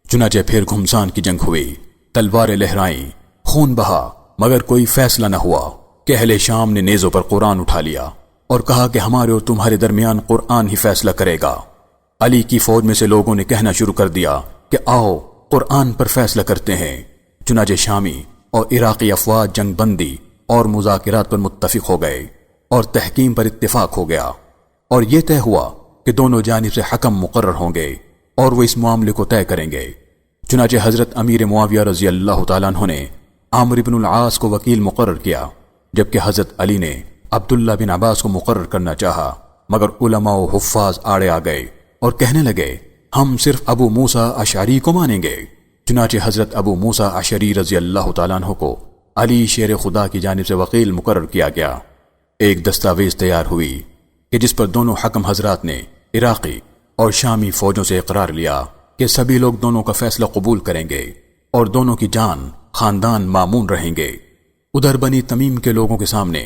چنانچہ پھر گھمسان کی جنگ ہوئی، تلواریں لہرائیں، خون بہا، مگر کوئی فیصلہ نہ ہوا کہ اہل شام نے نیزوں پر قرآن اٹھا لیا اور کہا کہ ہمارے اور تمہارے درمیان قرآن ہی فیصلہ کرے گا۔ علی کی فوج میں سے لوگوں نے کہنا شروع کر دیا کہ آؤ قرآن پر فیصلہ کرتے ہیں۔ چنانچہ شامی اور عراقی افواج جنگ بندی اور مذاکرات پر متفق ہو گئے اور تحکیم پر اتفاق ہو گیا، اور یہ طے ہوا کہ دونوں جانب سے حکم مقرر ہوں گے اور وہ اس معاملے کو طے کریں گے۔ چنانچہ حضرت امیر معاویہ رضی اللہ تعالیٰ عنہ نے عامر بن العاص کو وکیل مقرر کیا، جبکہ حضرت علی نے عبداللہ بن عباس کو مقرر کرنا چاہا، مگر علماء و حفاظ آڑے آ گئے اور کہنے لگے ہم صرف ابو موسیٰ اشعری کو مانیں گے۔ چنانچہ حضرت ابو موسیٰ اشعری رضی اللہ تعالیٰ عنہ کو علی شیر خدا کی جانب سے وکیل مقرر کیا گیا۔ ایک دستاویز تیار ہوئی کہ جس پر دونوں حکم حضرات نے عراقی اور شامی فوجوں سے اقرار لیا کہ سبھی لوگ دونوں کا فیصلہ قبول کریں گے اور دونوں کی جان خاندان مامون رہیں گے۔ ادھر بنی تمیم کے لوگوں کے سامنے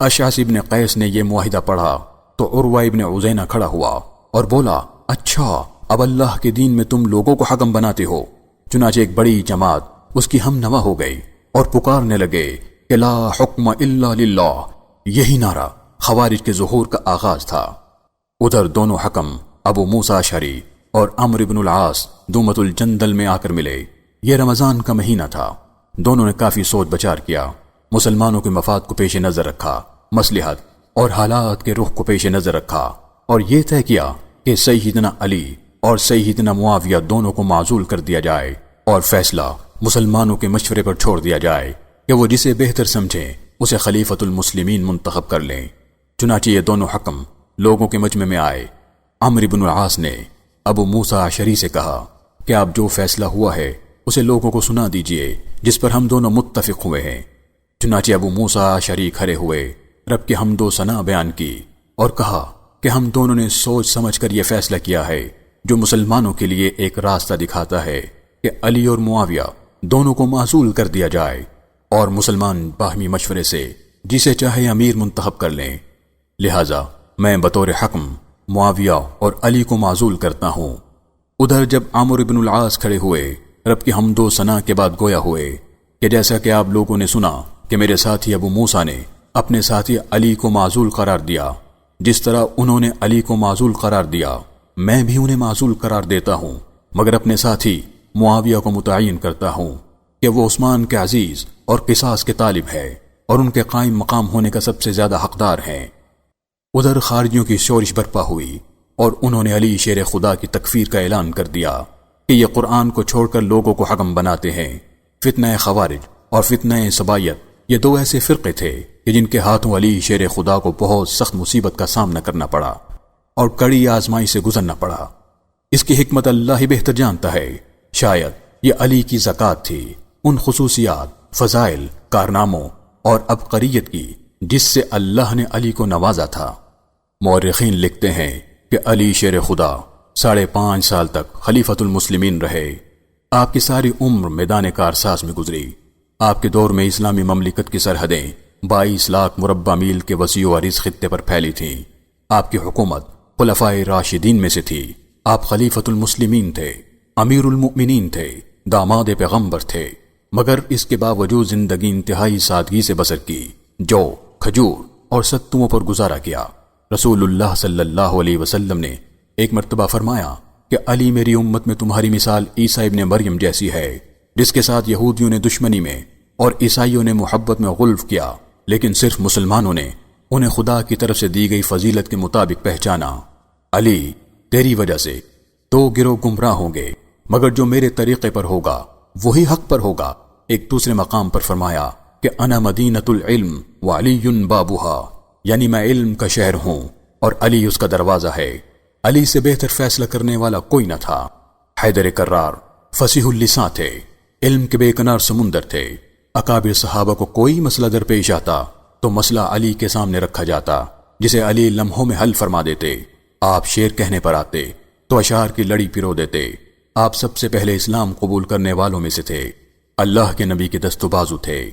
اشعث ابن قیس نے یہ معاہدہ پڑھا تو عروہ ابن عزینہ کھڑا ہوا اور بولا اچھا اب اللہ کے دین میں تم لوگوں کو حکم بناتے ہو۔ چنانچہ ایک بڑی جماعت اس کی ہم نوا ہو گئی اور پکارنے لگے کہ لا حکم الا للہ۔ یہی نعرہ خوارج کے ظہور کا آغاز تھا۔ ادھر دونوں حکم ابو موسیٰ اشعری اور عمرو بن العاص دومت الجندل میں آ کر ملے۔ یہ رمضان کا مہینہ تھا۔ دونوں نے کافی سوچ بچار کیا، مسلمانوں کے مفاد کو پیش نظر رکھا، مصلحت اور حالات کے رخ کو پیش نظر رکھا، اور یہ طے کیا کہ سیدنا علی اور سیدنا معاویہ دونوں کو معزول کر دیا جائے اور فیصلہ مسلمانوں کے مشورے پر چھوڑ دیا جائے کہ وہ جسے بہتر سمجھیں اسے خلیفۃ المسلمین منتخب کر لیں۔ چنانچہ یہ دونوں حکم لوگوں کے مجمع میں آئے۔ عمرو بن العاص نے ابو موسیٰ اشعری سے کہا کہ آپ جو فیصلہ ہوا ہے اسے لوگوں کو سنا دیجئے جس پر ہم دونوں متفق ہوئے ہیں۔ چنانچہ ابو موسیٰ اشعری کھڑے ہوئے، رب کی حمد و ثنا بیان کی اور کہا کہ ہم دونوں نے سوچ سمجھ کر یہ فیصلہ کیا ہے جو مسلمانوں کے لیے ایک راستہ دکھاتا ہے کہ علی اور معاویہ دونوں کو معزول کر دیا جائے اور مسلمان باہمی مشورے سے جسے چاہے امیر منتخب کر لیں۔ لہذا میں بطور حکم معاویہ اور علی کو معزول کرتا ہوں۔ ادھر جب عمرو بن العاص کھڑے ہوئے، رب کی حمد و ثنا کے بعد گویا ہوئے کہ جیسا کہ آپ لوگوں نے سنا کہ میرے ساتھی ابو موسیٰ نے اپنے ساتھی علی کو معزول قرار دیا، جس طرح انہوں نے علی کو معزول قرار دیا میں بھی انہیں معزول قرار دیتا ہوں، مگر اپنے ساتھی معاویہ کو متعین کرتا ہوں کہ وہ عثمان کے عزیز اور قصاص کے طالب ہے اور ان کے قائم مقام ہونے کا سب سے زیادہ حقدار ہیں۔ ادھر خارجیوں کی شورش برپا ہوئی اور انہوں نے علی شیر خدا کی تکفیر کا اعلان کر دیا کہ یہ قرآن کو چھوڑ کر لوگوں کو حکم بناتے ہیں۔ فتنہ خوارج اور فتنہ سبائیت یہ دو ایسے فرقے تھے کہ جن کے ہاتھوں علی شیر خدا کو بہت سخت مصیبت کا سامنا کرنا پڑا اور کڑی آزمائی سے گزرنا پڑا۔ اس کی حکمت اللہ ہی بہتر جانتا ہے۔ شاید یہ علی کی زکوٰۃ تھی، ان خصوصیات، فضائل، کارناموں اور عبقریت کی جس سے اللہ نے علی کو نوازا تھا۔ مورخین لکھتے ہیں کہ علی شیر خدا 5.5 سال تک خلیفۃ المسلمین رہے۔ آپ کی ساری عمر میدان کارساز میں گزری۔ آپ کے دور میں اسلامی مملکت کی سرحدیں 22 لاکھ مربع میل کے وسیع و عریض خطے پر پھیلی تھیں۔ آپ کی حکومت خلفائے راشدین میں سے تھی۔ آپ خلیفۃ المسلمین تھے، امیر المؤمنین تھے، داماد پیغمبر تھے، مگر اس کے باوجود زندگی انتہائی سادگی سے بسر کی، جو کھجور اور ستوؤں پر گزارا کیا۔ رسول اللہ صلی اللہ علیہ وسلم نے ایک مرتبہ فرمایا کہ علی میری امت میں تمہاری مثال عیسیٰ ابن مریم جیسی ہے، جس کے ساتھ یہودیوں نے دشمنی میں اور عیسائیوں نے محبت میں غلف کیا، لیکن صرف مسلمانوں نے انہیں خدا کی طرف سے دی گئی فضیلت کے مطابق پہچانا۔ علی تیری وجہ سے 2 گروہ گمراہ ہوں گے، مگر جو میرے طریقے پر ہوگا وہی حق پر ہوگا۔ ایک دوسرے مقام پر فرمایا کہ انا مدینۃ العلم وعلی بابھا، یعنی میں علم کا شہر ہوں اور علی اس کا دروازہ ہے۔ علی سے بہتر فیصلہ کرنے والا کوئی نہ تھا۔ حیدر کرار فصیح اللسان تھے، علم کے بے کنار سمندر تھے۔ اکابر صحابہ کو کوئی مسئلہ درپیش آتا تو مسئلہ علی کے سامنے رکھا جاتا، جسے علی لمحوں میں حل فرما دیتے۔ آپ شعر کہنے پر آتے تو اشعار کی لڑی پرو دیتے۔ آپ سب سے پہلے اسلام قبول کرنے والوں میں سے تھے۔ اللہ کے نبی کے دست و بازو تھے۔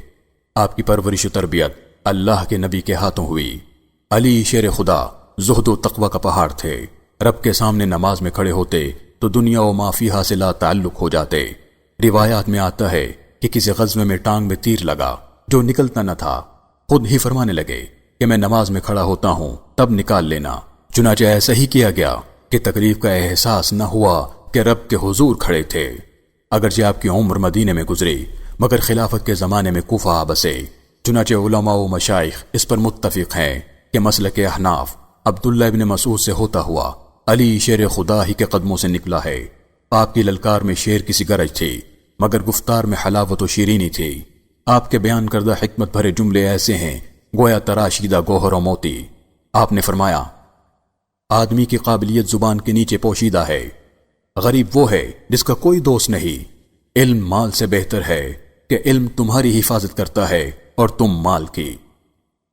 آپ کی پرورش و تربیت اللہ کے نبی کے ہاتھوں ہوئی۔ علی شیر خدا زہد و تقوی کا پہاڑ تھے۔ رب کے سامنے نماز میں کھڑے ہوتے تو دنیا و ما فیہا سے لا تعلق ہو جاتے۔ روایات میں آتا ہے کہ کسی غزوے میں ٹانگ میں تیر لگا جو نکلتا نہ تھا، خود ہی فرمانے لگے کہ میں نماز میں کھڑا ہوتا ہوں تب نکال لینا۔ چنانچہ ایسا ہی کیا گیا کہ تکلیف کا احساس نہ ہوا کہ رب کے حضور کھڑے تھے۔ اگرچہ آپ کی عمر مدینے میں گزری مگر خلافت کے زمانے میں کوفہ آ بسے۔ چنانچہ علماء و مشائخ اس پر متفق ہیں کہ مسلک احناف عبداللہ ابن مسعود سے ہوتا ہوا علی شیر خدا ہی کے قدموں سے نکلا ہے۔ آپ کی للکار میں شیر کی سی گرج تھی مگر گفتار میں حلاوت و شیرینی تھی۔ آپ کے بیان کردہ حکمت بھرے جملے ایسے ہیں گویا تراشیدہ گوہر و موتی۔ آپ نے فرمایا، آدمی کی قابلیت زبان کے نیچے پوشیدہ ہے، غریب وہ ہے جس کا کوئی دوست نہیں۔ علم مال سے بہتر ہے کہ علم تمہاری حفاظت کرتا ہے اور تم مال کی۔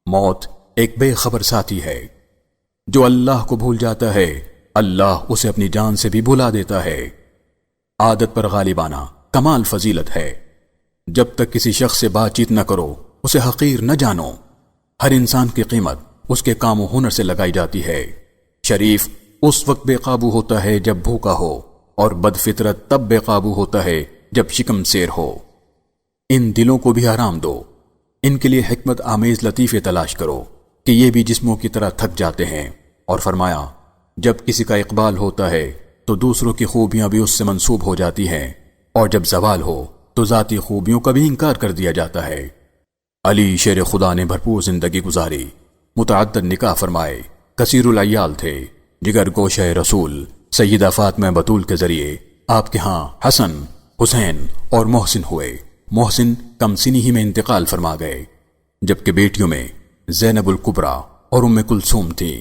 موت ایک بے خبر ساتھی ہے، جو اللہ کو بھول جاتا ہے اللہ اسے اپنی جان سے بھی بھلا دیتا ہے۔ عادت پر غالب آنا کمال فضیلت ہے۔ جب تک کسی شخص سے بات چیت نہ کرو اسے حقیر نہ جانو۔ ہر انسان کی قیمت اس کے کام و ہنر سے لگائی جاتی ہے۔ شریف اس وقت بے قابو ہوتا ہے جب بھوکا ہو، اور بد فطرت تب بے قابو ہوتا ہے جب شکم سیر ہو۔ ان دلوں کو بھی آرام دو، ان کے لیے حکمت آمیز لطیفے تلاش کرو کہ یہ بھی جسموں کی طرح تھک جاتے ہیں۔ اور فرمایا، جب کسی کا اقبال ہوتا ہے تو دوسروں کی خوبیاں بھی اس سے منسوب ہو جاتی ہیں، اور جب زوال ہو تو ذاتی خوبیوں کا بھی انکار کر دیا جاتا ہے۔ علی شیر خدا نے بھرپور زندگی گزاری، متعدد نکاح فرمائے، کثیر العیال تھے۔ جگر گوشہ رسول سیدہ فاطمہ بتول کے ذریعے آپ کے ہاں حسن، حسین اور محسن ہوئے۔ محسن کم سنی ہی میں انتقال فرما گئے، جبکہ بیٹیوں میں زینب الکبریٰ اور ام کلثوم تھی۔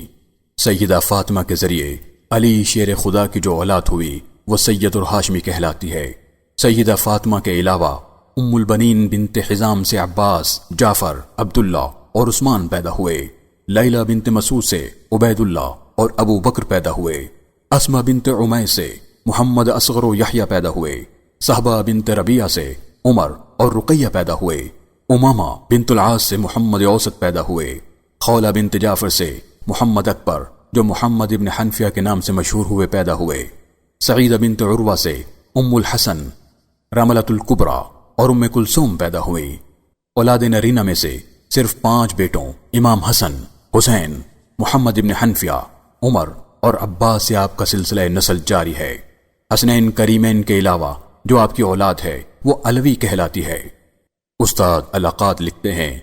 سیدہ فاطمہ کے ذریعے علی شیر خدا کی جو اولاد ہوئی وہ سید الہاشمی کہلاتی ہے۔ سیدہ فاطمہ کے علاوہ ام البنین بنت حزام سے عباس، جعفر، عبداللہ اور عثمان پیدا ہوئے۔ لیلہ بنت مسعود سے عبید اللہ اور ابو بکر پیدا ہوئے۔ اسمہ بنت عمیس سے محمد اصغر و یحییٰ پیدا ہوئے۔ صحبہ بنت ربیعہ سے عمر اور رقیہ پیدا ہوئے۔ امامہ بنت العاص سے محمد اوسط پیدا ہوئے۔ خولہ بنت جعفر سے محمد اکبر جو محمد ابن حنفیہ کے نام سے مشہور ہوئے پیدا ہوئے۔ سعیدہ بنت عروہ سے ام الحسن، رملۃ الکبریٰ اور ام کلثوم پیدا ہوئی۔ اولاد نرینہ میں سے صرف 5 بیٹوں امام حسن، حسین، محمد ابن حنفیہ، عمر اور عباس سے آپ کا سلسلہ نسل جاری ہے۔ حسنین کریمین کے علاوہ جو آپ کی اولاد ہے وہ علوی کہلاتی ہے۔ استاد علاقات لکھتے ہیں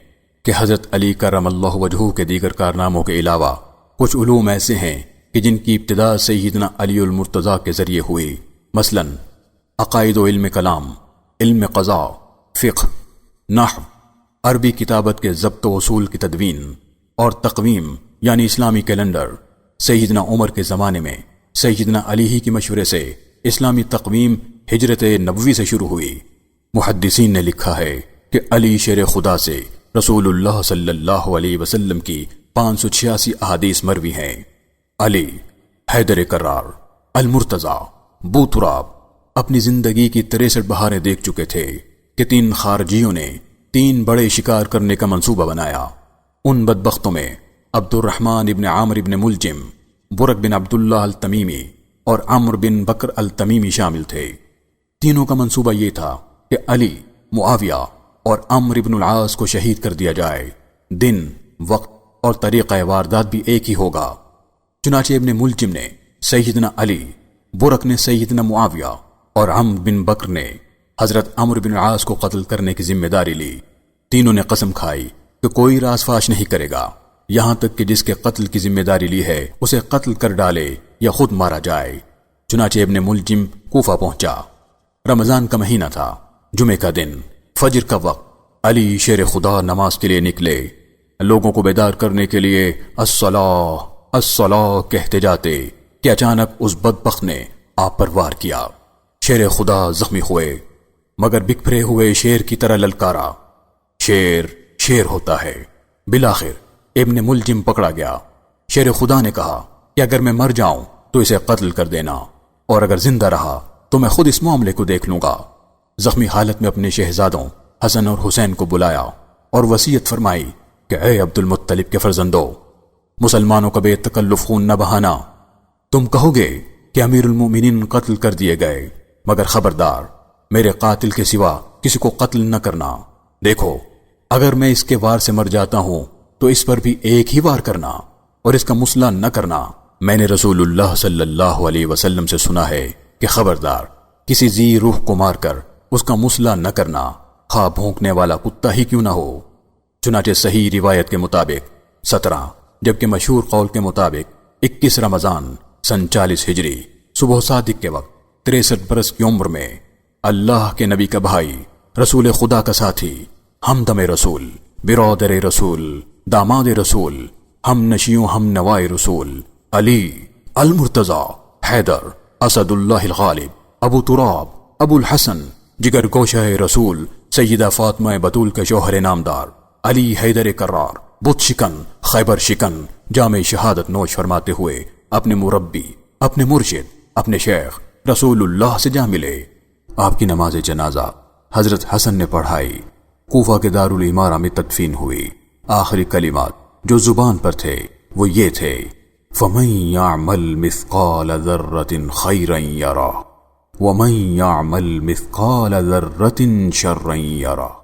کہ حضرت علی کرم اللہ وجہہ کے دیگر کارناموں کے علاوہ کچھ علوم ایسے ہیں کہ جن کی ابتدا سیدنا علی المرتضیٰ کے ذریعے ہوئی، مثلا عقائد و علم کلام، علم قضاء، فقہ، نحو، عربی کتابت کے ضبط و اصول کی تدوین اور تقویم یعنی اسلامی کیلنڈر۔ سیدنا عمر کے زمانے میں سیدنا علی ہی کے مشورے سے اسلامی تقویم ہجرت نبوی سے شروع ہوئی۔ محدثین نے لکھا ہے کہ علی شیر خدا سے رسول اللہ صلی اللہ علیہ وسلم کی 586 احادیث مروی ہیں۔ علی، حیدر کرار، المرتضیٰ، بوتراب اپنی زندگی کی 63 بہاریں دیکھ چکے تھے کہ 3 خارجیوں نے 3 بڑے شکار کرنے کا منصوبہ بنایا۔ ان بدبختوں میں عبد الرحمن ابن عامر ابن ملجم، برق بن عبداللہ التمیمی اور عمر بن بکر التمیمی شامل تھے۔ تینوں کا منصوبہ یہ تھا کہ علی، معاویہ اور عمرو بن العاص کو شہید کر دیا جائے۔ دن، وقت اور طریقہ واردات بھی ایک ہی ہوگا۔ چنانچہ ابن ملجم نے سیدنا علی، برق نے سیدنا معاویہ اور عمرو بن بکر نے حضرت عمرو بن العاص کو قتل کرنے کی ذمہ داری لی۔ تینوں نے قسم کھائی کہ کوئی راز فاش نہیں کرے گا، یہاں تک کہ جس کے قتل کی ذمہ داری لی ہے اسے قتل کر ڈالے یا خود مارا جائے۔ چنانچہ ابن ملجم کوفہ پہنچا۔ رمضان کا مہینہ تھا، جمعہ کا دن، فجر کا وقت۔ علی شیر خدا نماز کے لیے نکلے۔ لوگوں کو بیدار کرنے کے لیے الصلاۃ الصلاۃ کہتے جاتے کہ اچانک اس بدبخت نے آپ پر وار کیا۔ شیر خدا زخمی ہوئے مگر بکھرے ہوئے شیر کی طرح للکارا۔ شیر شیر ہوتا ہے۔ بالآخر ابن ملجم پکڑا گیا۔ شیر خدا نے کہا کہ اگر میں مر جاؤں تو اسے قتل کر دینا، اور اگر زندہ رہا تو میں خود اس معاملے کو دیکھ لوں گا۔ زخمی حالت میں اپنے شہزادوں حسن اور حسین کو بلایا اور وصیت فرمائی کہ اے عبد المطلب کے فرزندو، مسلمانوں کا بے تکلف خون نہ بہانا۔ تم کہو گے کہ امیر المومنین قتل کر دیے گئے، مگر خبردار، میرے قاتل کے سوا کسی کو قتل نہ کرنا۔ دیکھو، اگر میں اس کے وار سے مر جاتا ہوں تو اس پر بھی ایک ہی وار کرنا اور اس کا مسئلہ نہ کرنا۔ میں نے رسول اللہ صلی اللہ علیہ وسلم سے سنا ہے کہ خبردار، کسی ذی روح کو مار کر اس کا مسئلہ نہ کرنا، خواہ بھونکنے والا کتا ہی کیوں نہ ہو۔ چنانچہ صحیح روایت کے مطابق 17 جبکہ مشہور قول کے مطابق 21 رمضان سن 40 ہجری صبح صادق کے وقت 63 برس کی عمر میں اللہ کے نبی کا بھائی، رسول خدا کا ساتھی، ہمدم رسول، برادر رسول، داماد رسول، ہم نشیوں ہم نوائے رسول، علی المرتضی حیدر اسد اللہ الغالب ابو تراب ابو الحسن جگر گوشہ رسول سیدہ فاطمہ بطول کے شوہر نامدار علی حیدر کرار بت شکن خیبر شکن جام شہادت نوش فرماتے ہوئے اپنے مربی، اپنے مرشد، اپنے شیخ رسول اللہ سے جا ملے۔ آپ کی نماز جنازہ حضرت حسن نے پڑھائی۔ کوفہ کے دارالامارہ میں تدفین ہوئی۔ آخری کلمات جو زبان پر تھے وہ یہ تھے: فَمَن يَعْمَلْ مِثْقَالَ ذَرَّةٍ خَيْرًا يَرَهُ وَمَن يَعْمَلْ مِثْقَالَ ذَرَّةٍ شَرًّا يَرَهُ۔